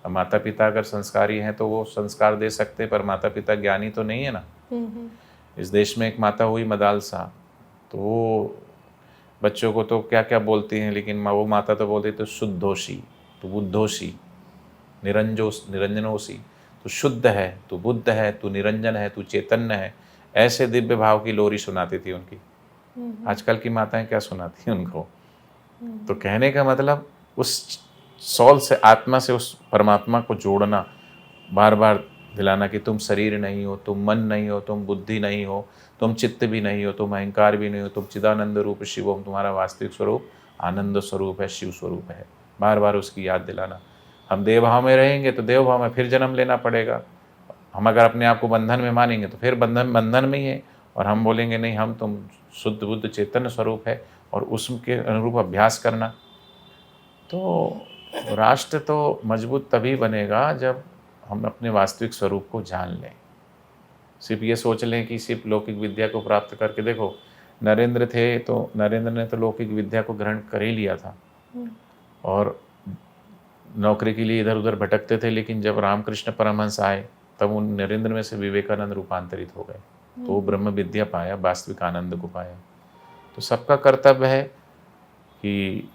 S1: अब माता पिता अगर संस्कारी हैं तो वो संस्कार दे सकते हैं, पर माता पिता ज्ञानी तो नहीं है ना। इस देश में एक माता हुई मदालसा, तो वो बच्चों को तो क्या क्या बोलती हैं, लेकिन वो माता तो बोलती तो शुद्धोषी, तो बुद्धोषी, निरंजनोषी, तो शुद्ध है, तो बुद्ध है, तो निरंजन है, तो चैतन्य है। ऐसे दिव्य भाव की लोरी सुनाती थी उनकी। आजकल की माताएं क्या सुनाती हैं उनको? तो कहने का मतलब उस सौल से, आत्मा से उस परमात्मा को जोड़ना, बार बार दिलाना कि तुम शरीर नहीं हो, तुम मन नहीं हो, तुम बुद्धि नहीं हो, तुम चित्त भी नहीं हो, तुम अहंकार भी नहीं हो, तुम चिदानंद रूप शिव हो, तुम्हारा वास्तविक स्वरूप आनंद स्वरूप है, शिव स्वरूप है। बार बार उसकी याद दिलाना। हम देव भाव में रहेंगे तो देव भाव में फिर जन्म लेना पड़ेगा। हम अगर अपने आप को बंधन में मानेंगे तो फिर बंधन में ही है, और हम बोलेंगे नहीं, हम तुम शुद्ध बुद्ध चैतन्य स्वरूप है, और उसके अनुरूप अभ्यास करना। तो राष्ट्र तो मजबूत तभी बनेगा जब हम अपने वास्तविक स्वरूप को जान लें। सिर्फ ये सोच लें कि सिर्फ लौकिक विद्या को प्राप्त करके, देखो नरेंद्र थे तो नरेंद्र ने तो लौकिक विद्या को ग्रहण कर ही लिया था और नौकरी के लिए इधर उधर भटकते थे, लेकिन जब रामकृष्ण परमहंस आए तब उन नरेंद्र में से विवेकानंद रूपांतरित हो गए, तो वो ब्रह्म विद्या पाया, वास्तविक आनंद को पाया। तो सबका कर्तव्य है कि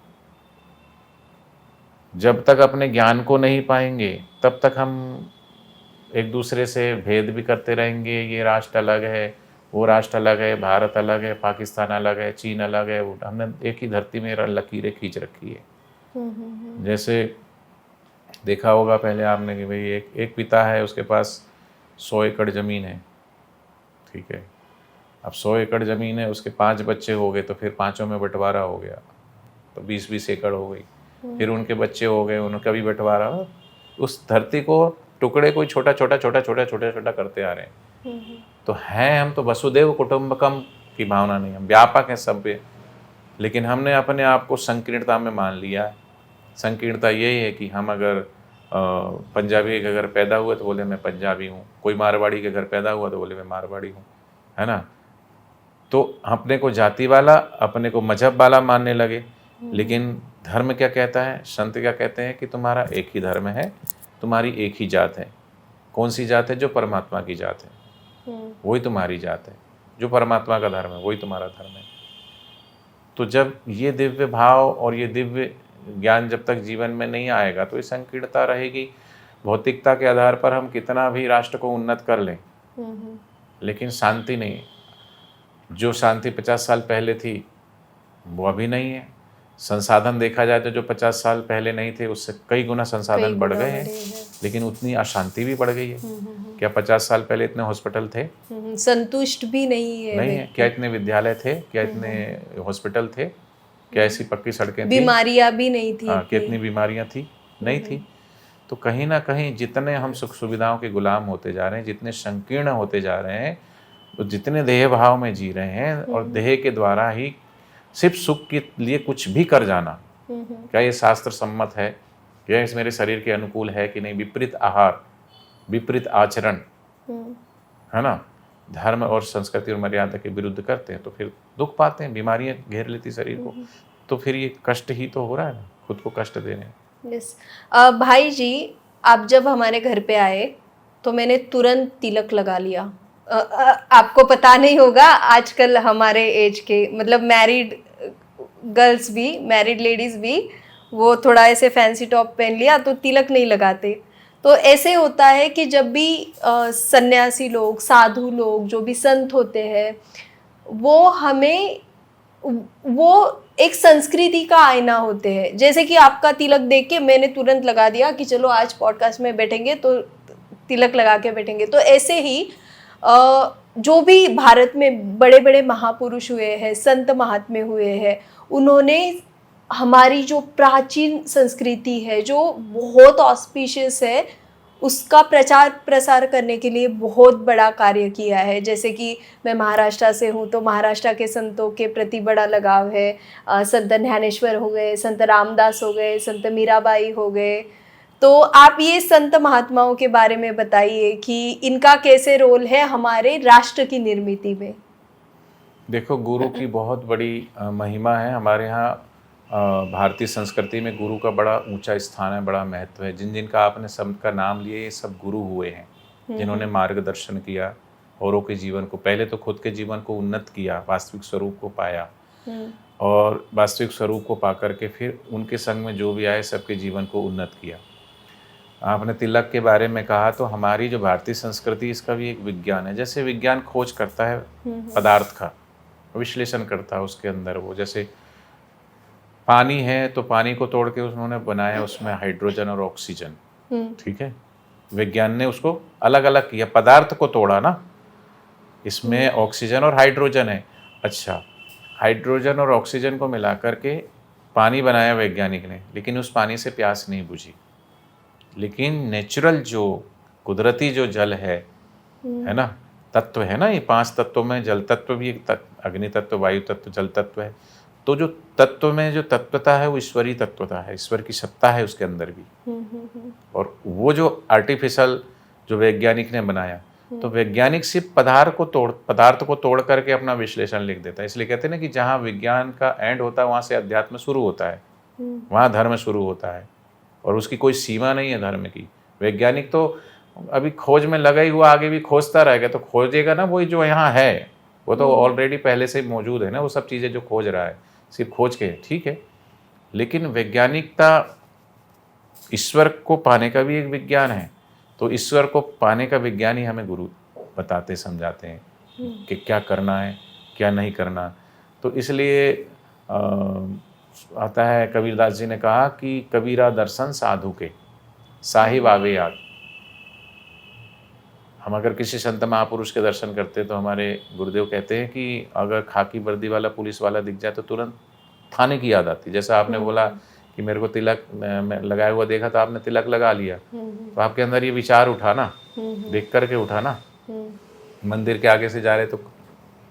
S1: जब तक अपने ज्ञान को नहीं पाएंगे तब तक हम एक दूसरे से भेद भी करते रहेंगे। ये राष्ट्र अलग है, वो राष्ट्र अलग है, भारत अलग है, पाकिस्तान अलग है, चीन अलग है। हमने एक ही धरती में लकीरें खींच रखी है। जैसे देखा होगा पहले आपने कि भाई एक पिता है, उसके पास 100 एकड़ ज़मीन है, ठीक है। अब 100 एकड़ ज़मीन है, उसके 5 बच्चे हो गए, तो फिर पाँचों में बंटवारा हो गया, तो 20-20 एकड़ हो गई। फिर उनके बच्चे हो गए, उनका भी बंटवारा। उस धरती को टुकड़े कोई छोटा छोटा करते आ रहे हैं। तो हैं हम तो वसुदेव कुटुंबकम की भावना नहीं, हम व्यापक हैं सब पे, लेकिन हमने अपने आप को संकीर्णता में मान लिया है। संकीर्णता यही है कि हम अगर पंजाबी के घर पैदा हुए तो बोले मैं पंजाबी हूँ, कोई मारवाड़ी के घर पैदा हुआ तो बोले मैं मारवाड़ी हूँ, है ना। तो अपने को जाति वाला, अपने को मजहब वाला मानने लगे। लेकिन धर्म क्या कहता है, संत क्या कहते हैं कि तुम्हारा एक ही धर्म है, तुम्हारी एक ही जात है। कौन सी जात है? जो परमात्मा की जात है, वही तुम्हारी जात है। जो परमात्मा का धर्म है वही तुम्हारा धर्म है। तो जब ये दिव्य भाव और ये दिव्य ज्ञान जब तक जीवन में नहीं आएगा तो ये संकीर्णता रहेगी। भौतिकता के आधार पर हम कितना भी राष्ट्र को उन्नत कर लें, लेकिन शांति नहीं। जो शांति 50 साल पहले थी वो अभी नहीं है। संसाधन देखा जाए तो जो 50 साल पहले नहीं थे उससे कई गुना संसाधन बढ़ गए हैं, लेकिन उतनी अशांति भी बढ़ गई है। क्या 50 साल पहले इतने हॉस्पिटल थे?
S2: संतुष्ट भी नहीं है
S1: नहीं है। क्या इतने विद्यालय थे? क्या इतने हॉस्पिटल थे? क्या ऐसी पक्की सड़कें थी?
S2: बीमारियां भी नहीं थी
S1: हाँ, कितनी बीमारियां थी? नहीं थी। तो कहीं ना कहीं जितने हम सुख सुविधाओं के गुलाम होते जा रहे हैं, जितने संकीर्ण होते जा रहे हैं, तो जितने देह भाव में जी रहे हैं और देह के द्वारा ही सिर्फ सुख के लिए कुछ भी कर जाना, क्या ये शास्त्र सम्मत है? क्या इस मेरे शरीर के अनुकूल है कि नहीं? विपरीत आहार, विपरीत आचरण, है ना, धर्म और संस्कृति और मर्यादा के विरुद्ध करते हैं तो फिर दुख पाते हैं, बीमारियां घेर लेती शरीर को। तो फिर ये कष्ट ही तो हो रहा है ना, खुद को कष्ट दे रहे हैं।
S2: यस। भाई जी, आप जब हमारे घर पे आए तो मैंने तुरंत तिलक लगा लिया। आपको पता नहीं होगा, आजकल हमारे एज के मतलब मैरिड गर्ल्स भी, मैरिड लेडीज भी, वो थोड़ा ऐसे फैंसी टॉप पहन लिया तो तिलक नहीं लगाते। तो ऐसे होता है कि जब भी सन्यासी लोग, साधु लोग, जो भी संत होते हैं, वो हमें, वो एक संस्कृति का आईना होते हैं। जैसे कि आपका तिलक देख के मैंने तुरंत लगा दिया कि चलो आज पॉडकास्ट में बैठेंगे तो तिलक लगा के बैठेंगे। तो ऐसे ही जो भी भारत में बड़े बड़े महापुरुष हुए हैं, संत महात्मे हुए हैं, उन्होंने हमारी जो प्राचीन संस्कृति है, जो बहुत ऑस्पिशियस है, उसका प्रचार प्रसार करने के लिए बहुत बड़ा कार्य किया है। जैसे कि मैं महाराष्ट्र से हूँ तो महाराष्ट्र के संतों के प्रति बड़ा लगाव है। संत ज्ञानेश्वर हो गए, संत रामदास हो गए, संत मीराबाई हो गए। तो आप ये संत महात्माओं के बारे में बताइए कि इनका कैसे रोल है हमारे राष्ट्र की निर्मिति में।
S1: देखो, गुरु की बहुत बड़ी महिमा है हमारे यहाँ। भारतीय संस्कृति में गुरु का बड़ा ऊंचा स्थान है, बड़ा महत्व है। जिन जिन का आपने सबका नाम लिए, ये सब गुरु हुए हैं, जिन्होंने मार्गदर्शन किया औरों के जीवन को, पहले तो खुद के जीवन को उन्नत किया, वास्तविक स्वरूप को पाया, और वास्तविक स्वरूप को पा करके फिर उनके संग में जो भी आए सबके जीवन को उन्नत किया। आपने तिलक के बारे में कहा, तो हमारी जो भारतीय संस्कृति, इसका भी एक विज्ञान है। जैसे विज्ञान खोज करता है पदार्थ का, विश्लेषण करता है उसके अंदर। वो जैसे पानी है तो पानी को तोड़ के उन्होंने बनाया उसमें हाइड्रोजन और ऑक्सीजन, ठीक है। विज्ञान ने उसको अलग अलग किया, पदार्थ को तोड़ा ना, इसमें ऑक्सीजन और हाइड्रोजन है। अच्छा, हाइड्रोजन और ऑक्सीजन को मिला करके पानी बनाया वैज्ञानिक ने, लेकिन उस पानी से प्यास नहीं बुझी। लेकिन नेचुरल जो कुदरती जो जल है ना, तत्व है ना, ये 5 तत्वों में जल तत्व भी एक अग्नि तत्व, वायु तत्व, जल तत्व है। तो जो तत्व में जो तत्वता है वो ईश्वरीय तत्वता है, ईश्वर की सत्ता है उसके अंदर भी। और वो जो आर्टिफिशियल जो वैज्ञानिक ने बनाया, तो वैज्ञानिक सिर्फ पदार्थ को तोड़ करके अपना विश्लेषण लिख देता है। इसलिए कहते हैं ना कि जहाँ विज्ञान का एंड होता है वहाँ से अध्यात्म शुरू होता है, वहाँ धर्म शुरू होता है, और उसकी कोई सीमा नहीं है धर्म की। वैज्ञानिक तो अभी खोज में लगा ही हुआ, आगे भी खोजता रहेगा, तो खोजेगा ना वही जो यहाँ है, वो तो ऑलरेडी पहले से मौजूद है ना, वो सब चीज़ें जो खोज रहा है, सिर्फ खोज के, ठीक है। लेकिन वैज्ञानिकता ईश्वर को पाने का भी एक विज्ञान है। तो ईश्वर को पाने का विज्ञान ही हमें गुरु बताते समझाते हैं कि क्या करना है, क्या नहीं करना। तो इसलिए आता है, कबीरदास जी ने कहा कि कबीरा दर्शन साधु के, साहिब आवे याद। हम अगर किसी संत महापुरुष के दर्शन करते हैं तो हमारे गुरुदेव कहते हैं कि अगर खाकी वर्दी वाला पुलिस वाला दिख जाए तो तुरंत थाने की याद आती। जैसा आपने बोला कि मेरे को तिलक लगाया हुआ देखा तो आपने तिलक लगा लिया, तो आपके अंदर ये विचार उठा ना, देख करके उठा ना। मंदिर के आगे से जा रहे तो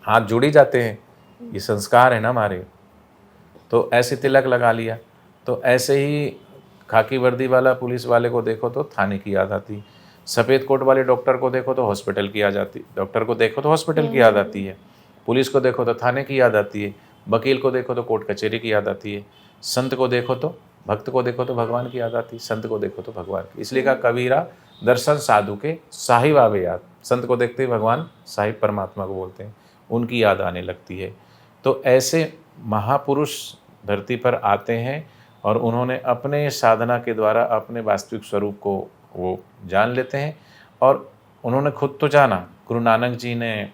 S1: हाथ जुड़ ही जाते हैं, ये संस्कार है ना हमारे। तो ऐसे तिलक लगा लिया। तो ऐसे ही खाकी वर्दी वाला पुलिस वाले को देखो तो थाने की याद आती, सफ़ेद कोट वाले डॉक्टर को देखो तो हॉस्पिटल की याद आती, डॉक्टर को देखो तो हॉस्पिटल की याद आती है, पुलिस को देखो तो थाने की याद आती है, वकील को देखो तो कोर्ट कचहरी की याद आती है, संत को देखो तो, भक्त को देखो तो भगवान की याद आती है, संत को देखो तो भगवान की। इसलिए कहा कबीरा दर्शन साधु के, साहिब आवे याद। संत को देखते ही भगवान साहिब परमात्मा को बोलते हैं, उनकी याद आने लगती है। तो ऐसे महापुरुष धरती पर आते हैं और उन्होंने अपने साधना के द्वारा अपने वास्तविक स्वरूप को वो जान लेते हैं। और उन्होंने खुद तो जाना, गुरु नानक जी ने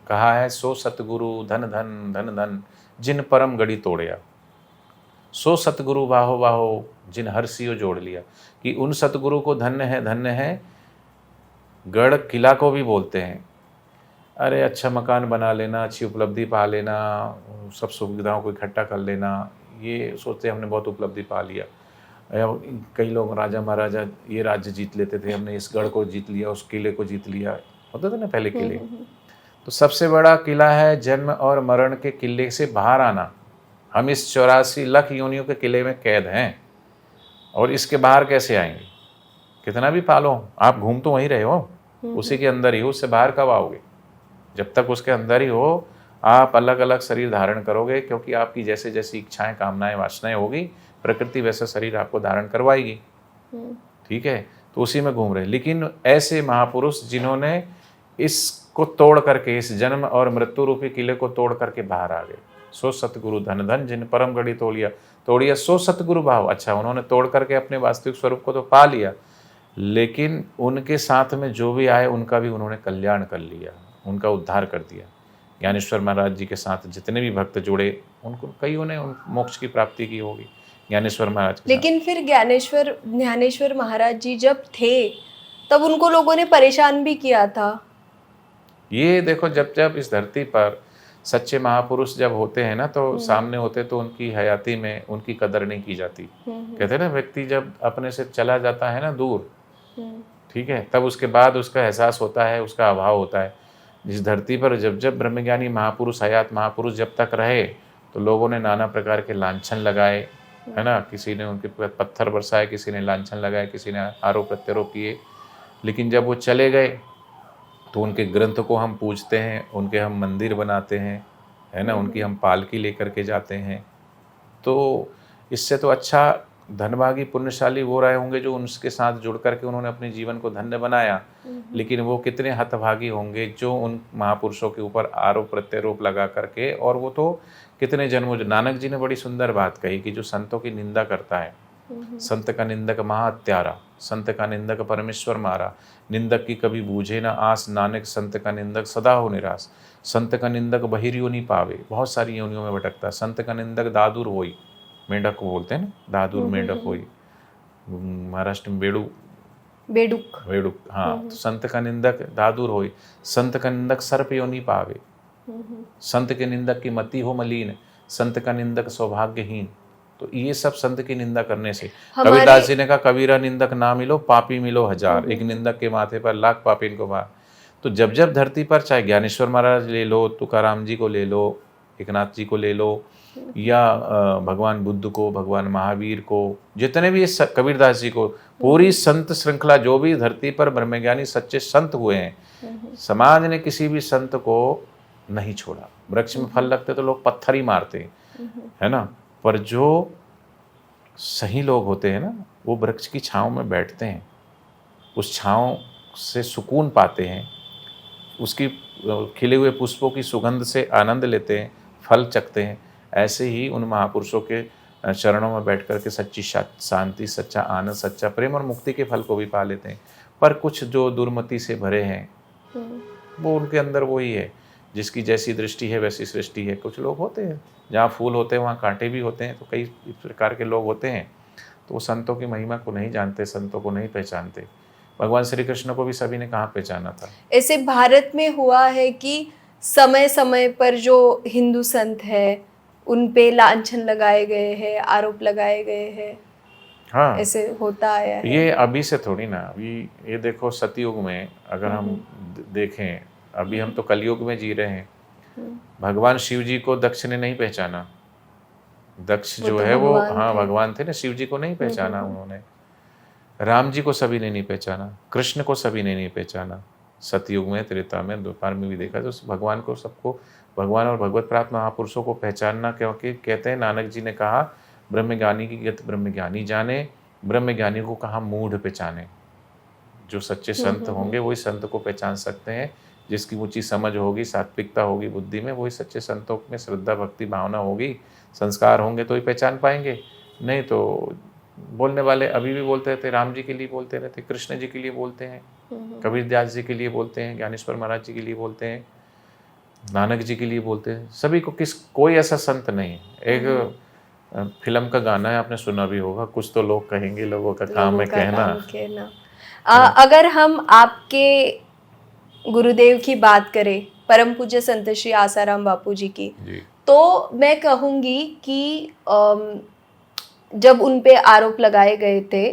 S1: कहा है, सो सतगुरु धन धन धन धन जिन परम गढ़ी तोड़िया। सो सतगुरु बाहो बाहो जिन हर्षियो जोड़ लिया, कि उन सतगुरु को धन्य है। गढ़ किला को भी बोलते हैं, अरे अच्छा मकान बना लेना, अच्छी उपलब्धि पा लेना, सब सुविधाओं को इकट्ठा कर लेना, ये सोचते हमने बहुत उपलब्धि पा लिया। कई लोग राजा महाराजा ये राज्य जीत लेते थे, हमने इस गढ़ को जीत लिया, उस किले को जीत लिया, होते थे ना पहले किले। तो सबसे बड़ा किला है जन्म और मरण के किले से बाहर आना। हम इस 84 लाख योनियों के किले में कैद हैं, और इसके बाहर कैसे आएंगे? कितना भी पालो, आप घूम तो वहीं रहे हो, उसी के अंदर ही हो, उससे बाहर कब आओगे? जब तक उसके अंदर ही हो, आप अलग अलग शरीर धारण करोगे, क्योंकि आपकी जैसे जैसी इच्छाएं, कामनाएं, वासनाएं होगी, प्रकृति वैसा शरीर आपको धारण करवाएगी। ठीक है, तो उसी में घूम रहे। लेकिन ऐसे महापुरुष जिन्होंने इसको तोड़ करके, इस जन्म और मृत्यु रूपी किले को तोड़ करके बाहर आ गए, सो सतगुरु धन धन जिन परम गढ़ी तोड़िया सो सतगुरु भाव। अच्छा, उन्होंने तोड़ करके अपने वास्तविक स्वरूप को तो पा लिया, लेकिन उनके साथ में जो भी आए उनका भी उन्होंने कल्याण कर लिया, उनका उद्धार कर दिया। ज्ञानेश्वर महाराज जी के साथ जितने भी भक्त जुड़े, उनको कईयों ने मोक्ष की प्राप्ति की होगी ज्ञानेश्वर महाराज के
S2: लेकिन फिर ज्ञानेश्वर महाराज जी जब थे तब उनको लोगों ने परेशान भी किया था।
S1: ये देखो, जब जब इस धरती पर सच्चे महापुरुष जब होते हैं ना, तो सामने होते तो उनकी हयाती में उनकी कदर नहीं की जाती। कहते हैं ना, व्यक्ति जब अपने से चला जाता है ना दूर, ठीक है, तब उसके बाद उसका एहसास होता है, उसका अभाव होता है। जिस धरती पर जब जब ब्रह्मज्ञानी महापुरुष, हयात महापुरुष जब तक रहे, तो लोगों ने नाना प्रकार के लांछन लगाए, है ना, किसी ने उनके पत्थर बरसाए, किसी ने लांछन लगाए, किसी ने आरोप प्रत्यारोप किए। लेकिन जब वो चले गए तो उनके ग्रंथ को हम पूजते हैं, उनके हम मंदिर बनाते हैं, है ना, उनकी हम पालकी लेकर के जाते हैं। तो इससे तो अच्छा धनभागी पुण्यशाली वो रहे होंगे जो उनके साथ जुड़ करके उन्होंने अपने जीवन को धन्य बनाया। लेकिन वो कितने हतभागी होंगे जो उन महापुरुषों के ऊपर आरोप प्रत्यारोप लगा करके, और वो तो कितने जन्मों। नानक जी ने बड़ी सुंदर बात कही कि जो संतों की निंदा करता है, संत का निंदक महात्यारा, संत का निंदक परमेश्वर मारा, निंदक की कभी बूझे ना आस, नानक संत का निंदक सदा हो निराश, संत का निंदक बहिर्योनि पावे, बहुत सारी योनियों में भटकता, संत का निंदक दादुर होई, मेंढक को बोलते हैं ना, दादुर मेंढक होई, महाराष्ट्र में बेडुक, हाँ। तो संत का निंदक दादुर होई, संत का निंदक सर्प योनि पावे, संत के निंदक की मति हो मलिन, संत का निंदक सौभाग्यहीन। तो ये सब संत की निंदा करने से, कबीरदास जी ने कहा, कबीरा निंदक ना मिलो पापी मिलो हजार, एक निंदक के माथे पर लाख पापी इनको भार। तो जब जब धरती पर, चाहे ज्ञानेश्वर महाराज ले लो, तुकाराम जी को ले लो, एकनाथ जी को ले लो, या भगवान बुद्ध को, भगवान महावीर को, जितने भी कबीरदास जी को, पूरी संत श्रृंखला, जो भी धरती पर ब्रह्मज्ञानी सच्चे संत हुए हैं, समाज ने किसी भी संत को नहीं छोड़ा। वृक्ष में फल लगते तो लोग पत्थर ही मारते, है ना, पर जो सही लोग होते हैं ना, वो वृक्ष की छांव में बैठते हैं, उस छांव से सुकून पाते हैं, उसकी खिले हुए पुष्पों की सुगंध से आनंद लेते हैं, फल चखते हैं। ऐसे ही उन महापुरुषों के चरणों में बैठ कर के सच्ची शांति, सच्चा आनंद, सच्चा प्रेम और मुक्ति के फल को भी पा लेते हैं। पर कुछ जो दुर्मति से भरे हैं, वो उनके अंदर वही है, जिसकी जैसी दृष्टि है वैसी सृष्टि है। कुछ लोग होते हैं, जहाँ फूल होते हैं वहाँ कांटे भी होते हैं, तो कई प्रकार के लोग होते हैं, तो वो संतों की महिमा को नहीं जानते, संतों को नहीं पहचानते। भगवान श्री कृष्ण को भी सभी ने कहाँ पहचाना था। ऐसे
S2: भारत में हुआ है कि समय समय पर जो हिंदू संत है उन पे लांछन लगाए गए हैं, आरोप लगाए गए हैं। हाँ, ऐसे होता आया है।
S1: ये अभी से थोड़ी ना, अभी ये देखो सतयुग में अगर हम देखें, अभी हम तो कलयुग में जी रहे हैं। भगवान शिव जी को दक्ष ने नहीं पहचाना। दक्ष जो है वो, हाँ, भगवान थे ना, शिव जी को नहीं पहचाना उन्होंने। राम जी को सभी ने नहीं पहचाना, कृष्ण को सभी ने नहीं पहचाना। सतयुग में, त्रेता में, द्वापर में भी देखा तो भगवान को, सबको, भगवान और भगवत प्राप्त महापुरुषों को पहचानना, क्योंकि कहते हैं, नानक जी ने कहा, ब्रह्मज्ञानी की गति ब्रह्मज्ञानी जाने, ब्रह्मज्ञानी को कहा मूढ़ पहचाने। जो सच्चे संत होंगे वही संत को पहचान सकते हैं, जिसकी ऊंची समझ होगी, सात्विकता होगी बुद्धि में, वही सच्चे संतों में श्रद्धा भक्ति भावना होगी, संस्कार होंगे तो ही पहचान पाएंगे। नहीं तो बोलने वाले अभी भी बोलते रहते, राम जी के लिए बोलते रहते, कृष्ण जी के लिए बोलते हैं, कबीरदास जी के लिए बोलते हैं, ज्ञानेश्वर महाराज जी के लिए बोलते हैं, नानक जी के लिए बोलते हैं। सभी को कोई ऐसा संत नहीं। एक फिल्म का गाना है, आपने सुना भी होगा, कुछ तो लोग कहेंगे, लोगों का काम
S2: लोगों
S1: है
S2: का
S1: कहना।
S2: काम कहना। अगर हम आपके गुरुदेव की बात करें, परम पूज्य संत श्री आसाराम बापू जी की,
S1: जी।
S2: तो मैं कहूँगी कि जब उन पे आरोप लगाए गए थे,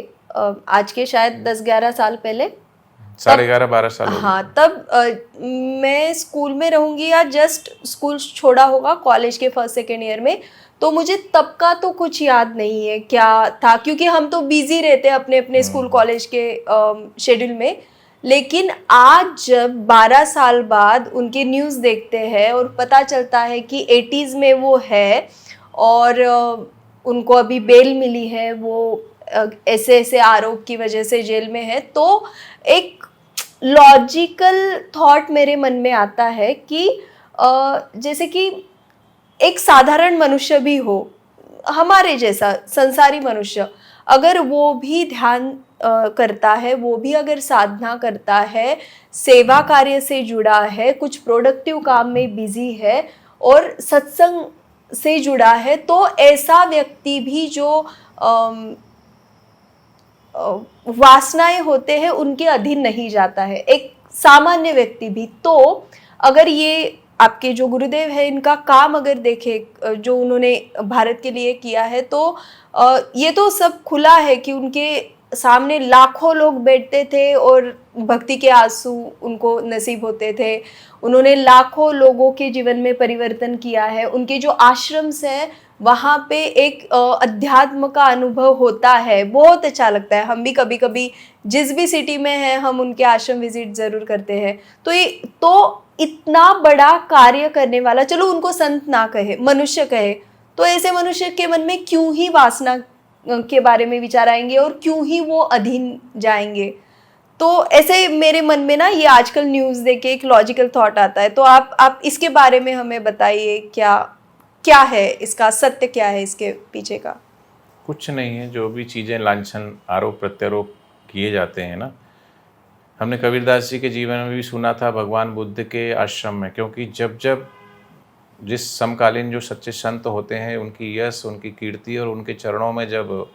S2: आज के शायद 10-11 साल पहले,
S1: 11.5-12 साल हो गए।
S2: हाँ, तब मैं स्कूल में रहूंगी या जस्ट स्कूल छोड़ा होगा कॉलेज के फर्स्ट सेकेंड ईयर में, तो मुझे तब का तो कुछ याद नहीं है क्या था, क्योंकि हम तो बिजी रहते हैं अपने अपने स्कूल कॉलेज के शेड्यूल में। लेकिन आज जब 12 साल बाद उनके न्यूज़ देखते हैं और पता चलता है कि 80s में वो है और उनको अभी बेल मिली है, वो ऐसे ऐसे आरोप की वजह से जेल में है, तो एक लॉजिकल थॉट मेरे मन में आता है कि जैसे कि एक साधारण मनुष्य भी हो, हमारे जैसा संसारी मनुष्य, अगर वो भी ध्यान करता है, वो भी अगर साधना करता है, सेवा कार्य से जुड़ा है, कुछ प्रोडक्टिव काम में बिजी है और सत्संग से जुड़ा है, तो ऐसा व्यक्ति भी जो वासनाएं होते हैं उनके अधीन नहीं जाता है, एक सामान्य व्यक्ति भी। तो अगर ये आपके जो गुरुदेव है, इनका काम अगर देखें जो उन्होंने भारत के लिए किया है, तो ये तो सब खुला है कि उनके सामने लाखों लोग बैठते थे और भक्ति के आंसू उनको नसीब होते थे। उन्होंने लाखों लोगों के जीवन में परिवर्तन किया है। उनके जो आश्रम्स हैं वहाँ पे एक अध्यात्म का अनुभव होता है, बहुत अच्छा लगता है। हम भी कभी कभी जिस भी सिटी में हैं, हम उनके आश्रम विजिट ज़रूर करते हैं। तो ये तो इतना बड़ा कार्य करने वाला, चलो उनको संत ना कहे, मनुष्य कहे, तो ऐसे मनुष्य के मन में क्यों ही वासना के बारे में विचार आएंगे और क्यों ही वो अधीन जाएंगे। तो ऐसे मेरे मन में ना ये आजकल न्यूज़ देख के एक लॉजिकल थॉट आता है। तो आप इसके बारे में हमें बताइए, क्या क्या है इसका सत्य, क्या है इसके पीछे का?
S1: कुछ नहीं है, जो भी चीज़ें लांछन आरोप प्रत्यारोप किए जाते हैं ना, हमने कबीरदास जी के जीवन में भी सुना था, भगवान बुद्ध के आश्रम में, क्योंकि जब जब जिस समकालीन जो सच्चे संत होते हैं, उनकी यश, उनकी कीर्ति और उनके चरणों में जब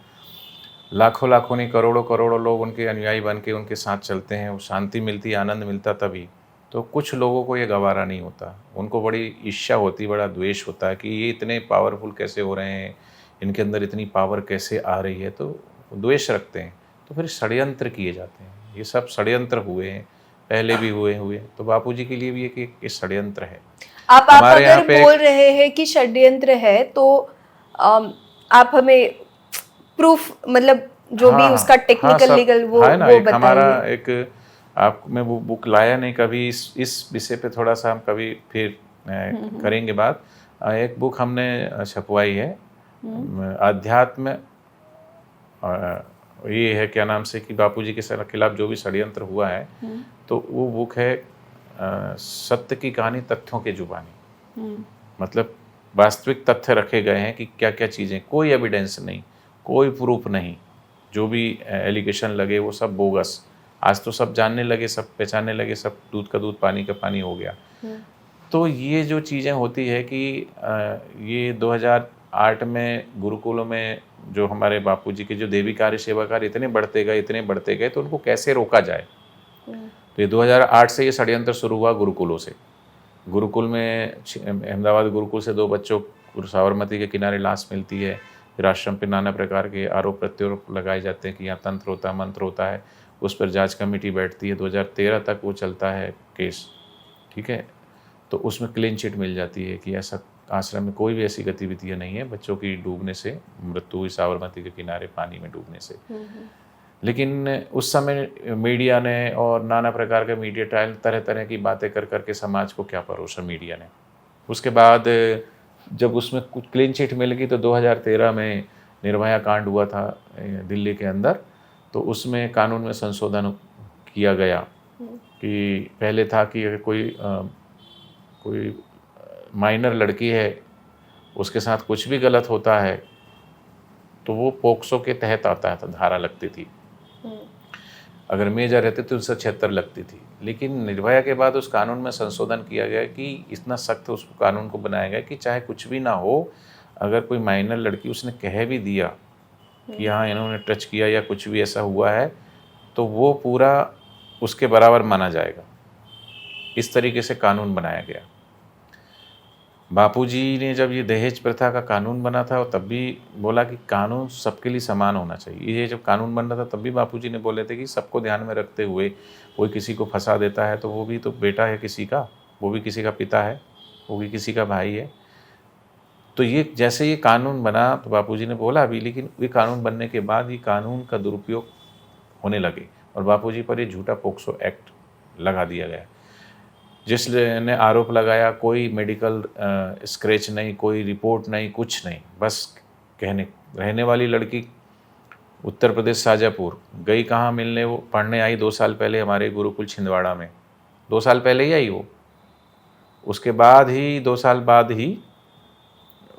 S1: लाखों लाखों नहीं करोड़ों करोड़ों लोग उनके अनुयायी बन के उनके साथ चलते हैं, वो शांति मिलती, आनंद मिलता तभी। तो कुछ लोगों को ये गवारा नहीं होता, उनको बड़ी ईर्ष्या होती, बड़ा द्वेष होता है कि ये इतने पावरफुल कैसे हो रहे हैं, इनके अंदर इतनी पावर कैसे आ रही है, तो द्वेष रखते हैं। तो फिर षड्यंत्र किए जाते हैं, ये सब षड्यंत्र हुए हैं, पहले भी हुए। तो बापू जी के लिए भी एक षड्यंत्र है।
S2: आप अगर बोल रहे हैं कि षड्यंत्र है, तो आप हमें प्रूफ, मतलब जो भी उसका टेक्निकल लीगल वो बताइए।
S1: हमारा एक आप मैं वो बुक लाया नहीं कभी, इस विषय पे थोड़ा सा हम कभी फिर करेंगे बात। एक बुक हमने छपवाई है, आध्यात्म, ये है क्या नाम से कि बापूजी के खिलाफ जो भी षड्यंत्र हुआ है, तो वो बुक है सत्य की कहानी तथ्यों के जुबानी। मतलब वास्तविक तथ्य रखे गए हैं कि क्या क्या चीज़ें, कोई एविडेंस नहीं, कोई प्रूफ नहीं, जो भी एलिगेशन लगे वो सब बोगस। आज तो सब जानने लगे, सब पहचानने लगे, सब दूध का दूध पानी का पानी हो गया। तो ये जो चीज़ें होती है कि ये 2008 में गुरुकुलों में जो हमारे बापूजी के जो देवी कार्य सेवा कार्य इतने बढ़ते गए, तो उनको कैसे रोका जाए। तो ये 2008 से ये षड्यंत्र शुरू हुआ गुरुकुलों से। गुरुकुल में अहमदाबाद गुरुकुल से 2 बच्चों को साबरमती के किनारे लाश मिलती है। फिर आश्रम पे नाना प्रकार के आरोप प्रत्यारोप लगाए जाते हैं कि यहाँ तंत्र होता है, मंत्र होता है। उस पर जांच कमेटी बैठती है, 2013 तक वो चलता है केस, ठीक है। तो उसमें क्लीन चिट मिल जाती है कि ऐसा आश्रम में कोई भी ऐसी गतिविधियाँ नहीं है, बच्चों की डूबने से मृत्यु हुई साबरमती के किनारे पानी में डूबने से। लेकिन उस समय मीडिया ने और नाना प्रकार के मीडिया ट्रायल तरह तरह की बातें कर करके समाज को क्या परोसा मीडिया ने। उसके बाद जब उसमें कुछ क्लीन चिट मिल गई, तो 2013 में निर्भया कांड हुआ था दिल्ली के अंदर। तो उसमें कानून में संशोधन किया गया कि पहले था कि अगर कोई माइनर लड़की है, उसके साथ कुछ भी गलत होता है तो वो पोक्सो के तहत आता है, धारा लगती थी। अगर मेजर रहते तो 176 लगती थी। लेकिन निर्भया के बाद उस कानून में संशोधन किया गया कि इतना सख्त उस कानून को बनाया गया कि चाहे कुछ भी ना हो, अगर कोई माइनर लड़की उसने कह भी दिया कि हाँ इन्होंने टच किया या कुछ भी ऐसा हुआ है, तो वो पूरा उसके बराबर माना जाएगा। इस तरीके से कानून बनाया गया। बापूजी ने जब ये दहेज प्रथा का कानून बना था तब भी बोला कि कानून सबके लिए समान होना चाहिए। ये जब कानून बन रहा था तब भी बापूजी ने बोले थे कि सबको ध्यान में रखते हुए कोई किसी को फंसा देता है तो वो भी तो बेटा है किसी का, वो भी किसी का पिता है, वो भी किसी का भाई है। तो ये जैसे ये कानून बना तो बापूजी ने बोला भी, लेकिन ये कानून बनने के बाद ये कानून का दुरुपयोग होने लगे और बापूजी पर ये झूठा पोक्सो एक्ट लगा दिया गया। जिसने आरोप लगाया कोई मेडिकल स्क्रैच नहीं, कोई रिपोर्ट नहीं, कुछ नहीं, बस कहने। रहने वाली लड़की उत्तर प्रदेश शाजापुर गई, कहाँ मिलने, वो पढ़ने आई 2 साल पहले हमारे गुरुकुल छिंदवाड़ा में। 2 साल पहले ही आई वो। उसके बाद ही 2 साल बाद ही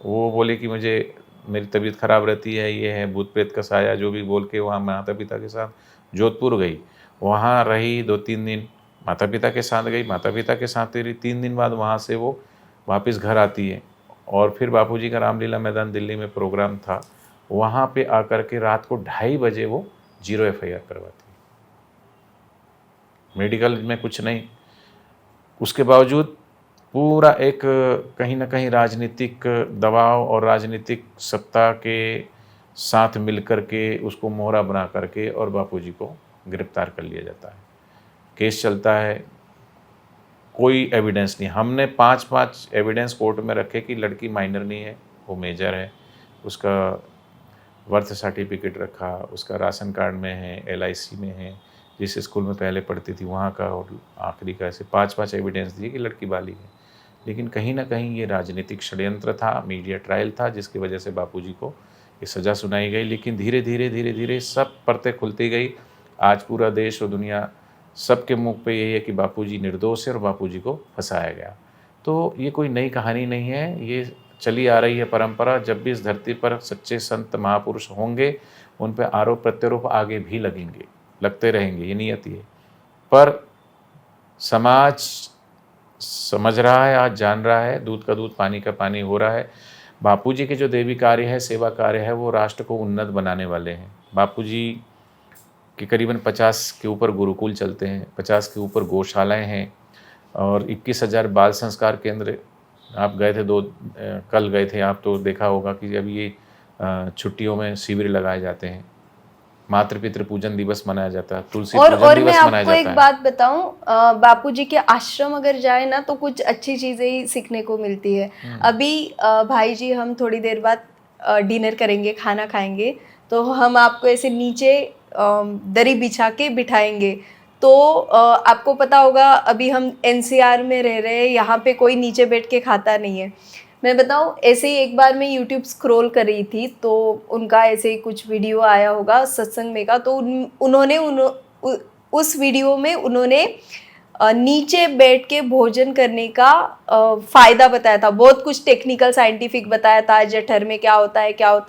S1: वो बोले कि मुझे मेरी तबीयत ख़राब रहती है, ये है भूत प्रेत का साया, जो भी बोल के वहाँ माता पिता के साथ जोधपुर गई। वहाँ रही 2-3 दिन, माता पिता के साथ गई, माता पिता के साथ रही। 3 दिन बाद वहाँ से वो वापस घर आती है और फिर बापूजी का रामलीला मैदान दिल्ली में प्रोग्राम था, वहाँ पे आकर के रात को 2:30 बजे वो 0 FIR करवाती है। मेडिकल में कुछ नहीं, उसके बावजूद पूरा एक कहीं ना कहीं राजनीतिक दबाव और राजनीतिक सत्ता के साथ मिलकर के उसको मोहरा बना करके और बापूजी को गिरफ्तार कर लिया जाता है। केस चलता है, कोई एविडेंस नहीं। हमने 5 एविडेंस कोर्ट में रखे कि लड़की माइनर नहीं है, वो मेजर है। उसका बर्थ सर्टिफिकेट रखा, उसका राशन कार्ड में है, LIC में है, जिस स्कूल में पहले पढ़ती थी वहाँ का, और आखिरी का, ऐसे 5 एविडेंस दिए कि लड़की बालिग है। लेकिन कहीं ना कहीं ये राजनीतिक षड्यंत्र था, मीडिया ट्रायल था, जिसकी वजह से बापूजी को ये सज़ा सुनाई गई। लेकिन धीरे धीरे सब परतें खुलती गई। आज पूरा देश और दुनिया सबके मुख पे यही है कि बापूजी निर्दोष है और बापूजी को फंसाया गया। तो ये कोई नई कहानी नहीं है, ये चली आ रही है परंपरा। जब भी इस धरती पर सच्चे संत महापुरुष होंगे, उन पर आरोप प्रत्यारोप आगे भी लगते रहेंगे, ये नियति है। पर समाज समझ रहा है, आज जान रहा है, दूध का दूध पानी का पानी हो रहा है। बापूजी के जो देवी कार्य है, सेवा कार्य है, वो राष्ट्र को उन्नत बनाने वाले हैं। बापूजी के करीबन 50 के ऊपर गुरुकुल चलते हैं, 50 के ऊपर गौशालाएं हैं और 21,000 बाल संस्कार केंद्र। आप गए थे कल गए थे आप, तो देखा होगा कि अभी ये छुट्टियों में शिविर लगाए जाते हैं, मातृ-पितृ पूजन दिवस मनाया जाता है, तुलसी पूजन दिवस मनाया जाता है।
S2: और मैं आपको एक बात बताऊं, बापूजी के आश्रम अगर जाए ना तो कुछ अच्छी चीजें ही सीखने को मिलती है। अभी भाई जी हम थोड़ी देर बाद डिनर करेंगे, खाना खाएंगे, तो हम आपको ऐसे नीचे दरी बिछा के बिठाएंगे। तो आपको पता होगा अभी हम NCR में रह रहे हैं, यहाँ पे कोई नीचे बैठ के खाता नहीं है। मैं बताऊँ, ऐसे ही एक बार मैं YouTube स्क्रॉल कर रही थी तो उनका ऐसे ही कुछ वीडियो आया होगा सत्संग में का, तो उन्होंने उस वीडियो में उन्होंने नीचे बैठ के भोजन करने का फ़ायदा बताया था। बहुत कुछ टेक्निकल साइंटिफिक बताया था, जठर में क्या होता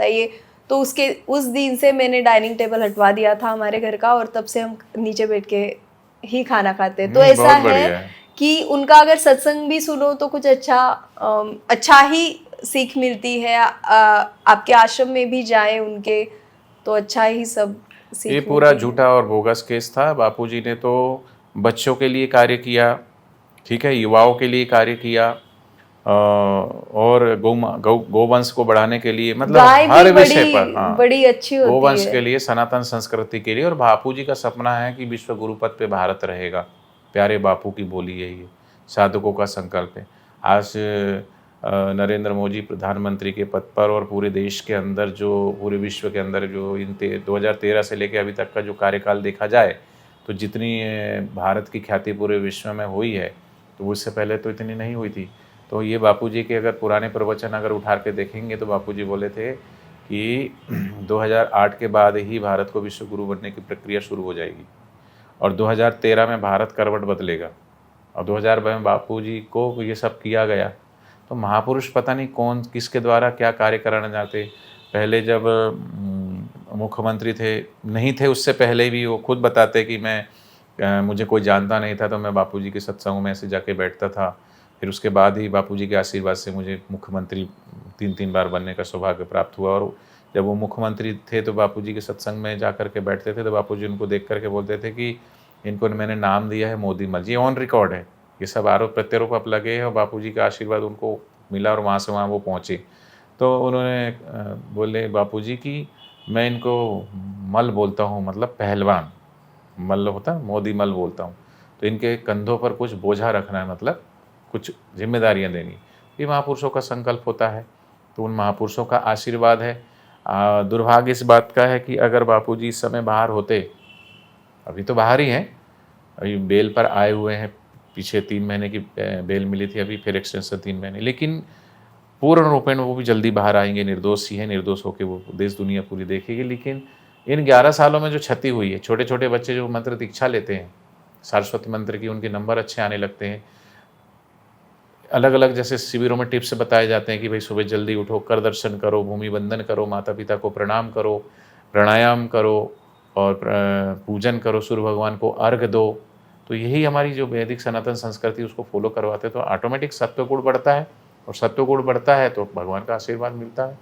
S2: है ये। तो उस दिन से मैंने डाइनिंग टेबल हटवा दिया था हमारे घर का, और तब से हम नीचे बैठ के ही खाना खाते हैं। तो ऐसा है कि उनका अगर सत्संग भी सुनो तो कुछ अच्छा ही सीख मिलती है। आपके आश्रम में भी जाएं उनके, तो अच्छा ही सब सीख।
S1: ये पूरा झूठा और बोगस केस था। बापूजी ने तो बच्चों के लिए कार्य किया, ठीक है, युवाओं के लिए कार्य किया, और गौवंश को बढ़ाने के लिए, मतलब हर विषय पर, हाँ,
S2: बड़ी अच्छी होती है,
S1: गौवंश के लिए, सनातन संस्कृति के लिए। और बापूजी का सपना है कि विश्व गुरुपद पे भारत रहेगा। प्यारे बापू की बोली है ये, साधकों का संकल्प है। आज नरेंद्र मोदी प्रधानमंत्री के पद पर और पूरे देश के अंदर, जो पूरे विश्व के अंदर जो 2013 से लेकर अभी तक का जो कार्यकाल देखा जाए, तो जितनी भारत की ख्याति पूरे विश्व में हुई है, तो उससे पहले तो इतनी नहीं हुई थी। तो ये बापूजी के अगर पुराने प्रवचन अगर उठा के देखेंगे तो बापूजी बोले थे कि 2008 के बाद ही भारत को विश्व गुरु बनने की प्रक्रिया शुरू हो जाएगी और 2013 में भारत करवट बदलेगा। और 2000 में बापूजी को ये सब किया गया। तो महापुरुष पता नहीं कौन किसके द्वारा क्या कार्य कराना चाहते। पहले जब मुख्यमंत्री नहीं थे, उससे पहले भी वो खुद बताते कि मुझे कोई जानता नहीं था, तो मैं बापूजी के सत्संगों में ऐसे जाके बैठता था। फिर उसके बाद ही बापूजी के आशीर्वाद से मुझे मुख्यमंत्री 3-3 बार बनने का सौभाग्य प्राप्त हुआ। और जब वो मुख्यमंत्री थे तो बापूजी के सत्संग में जा कर के बैठते थे तो बापूजी उनको देख करके बोलते थे कि इनको मैंने नाम दिया है मोदी मल। ये ऑन रिकॉर्ड है, ये सब आरोप प्रत्यारोप अब लगे हैं और बापूजी का आशीर्वाद उनको मिला और वहाँ से वहाँ वो पहुँचे। तो उन्होंने बोले बापूजी कि मैं इनको मल बोलता हूँ, मतलब पहलवान मल होता है, मोदी मल बोलता हूँ। तो इनके कंधों पर कुछ बोझा रखना है, मतलब कुछ जिम्मेदारियाँ देनी। ये महापुरुषों का संकल्प होता है, तो उन महापुरुषों का आशीर्वाद है। दुर्भाग्य इस बात का है कि अगर बापूजी इस समय बाहर होते, अभी तो बाहर ही हैं, अभी बेल पर आए हुए हैं, पीछे 3 महीने की बेल मिली थी, अभी फिर एक्सटेंशन 3 महीने, लेकिन पूर्ण रूपेण वो भी जल्दी बाहर आएंगे। निर्दोष ही है, निर्दोष होकर वो देश दुनिया पूरी देखेगी। लेकिन इन 11 सालों में जो क्षति हुई है, छोटे छोटे बच्चे जो मंत्र दीक्षा लेते हैं सारस्वत मंत्र की, उनके नंबर अच्छे आने लगते हैं। अलग अलग जैसे शिविरों में टिप्स बताए जाते हैं कि भाई सुबह जल्दी उठो, कर दर्शन करो, भूमि बंधन करो, माता पिता को प्रणाम करो, प्राणायाम करो और पूजन करो, सूर्य भगवान को अर्घ दो। तो यही हमारी जो वैदिक सनातन संस्कृति उसको फॉलो करवाते हैं, तो ऑटोमेटिक सत्व गुण बढ़ता है, और सत्व गुण बढ़ता है तो भगवान का आशीर्वाद मिलता है,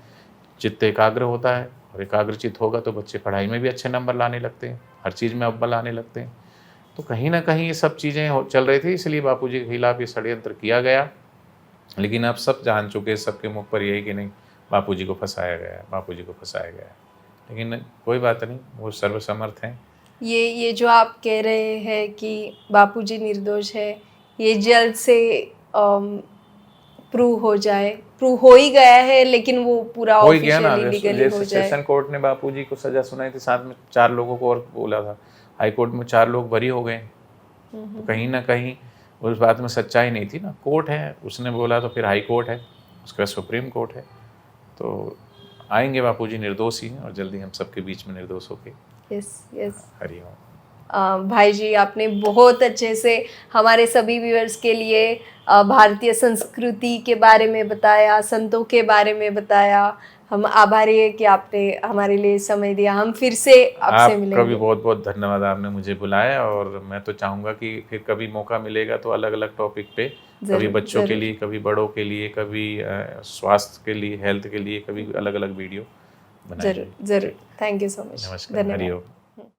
S1: चित्त एकाग्र होता है, और एकाग्रचित होगा तो बच्चे पढ़ाई में भी अच्छे नंबर लाने लगते हैं, हर चीज़ में अव्वल आने लगते हैं। तो कहीं ना कहीं ये सब चीज़ें चल रही थी, इसलिए बापूजी के खिलाफ ये षड्यंत्र किया गया। लेकिन अब सब जान चुके हैं, सबके मुख पर यही कि नहीं, बापूजी को फंसाया गया है, बापूजी को फंसाया गया है। लेकिन कोई बात नहीं, वो सर्वसमर्थ हैं।
S2: ये जो आप कह रहे हैं कि बापूजी निर्दोष है, ये जल्द से प्रूव हो जाए, प्रूव हो ही गया है, लेकिन वो पूरा ऑफिशियली लीगली हो जाए।
S1: सेशन कोर्ट ने बापूजी को सजा सुनाई थी, साथ में 4 लोगों को और बोला था, हाई कोर्ट में 4 लोग बरी हो गए। तो कहीं ना कहीं उस बात में सच्चाई नहीं थी ना। कोर्ट है, उसने बोला तो फिर हाई कोर्ट है, उसका सुप्रीम कोर्ट है। तो आएंगे बापूजी निर्दोष ही हैं, और जल्दी हम सबके बीच में निर्दोष होके।
S2: Yes yes.
S1: हरिओम।
S2: भाई जी, आपने बहुत अच्छे से हमारे सभी व्यूअर्स के लिए भारतीय संस्कृति के बारे में बताया, संतों के बारे में बताया। हम आभारी है कि आपने हमारे लिए समय दिया। हम फिर से आपसे मिलेंगे।
S1: आपका भी बहुत बहुत धन्यवाद, आपने मुझे बुलाया। और मैं तो चाहूँगा कि फिर कभी मौका मिलेगा तो अलग अलग टॉपिक पे, कभी बच्चों के लिए, कभी बड़ों के लिए, कभी स्वास्थ्य के लिए, हेल्थ के लिए, कभी अलग अलग वीडियो बनाएंगे।
S2: जरूर जरूर। Thank you so much.
S1: नमस्कार। हरिओम।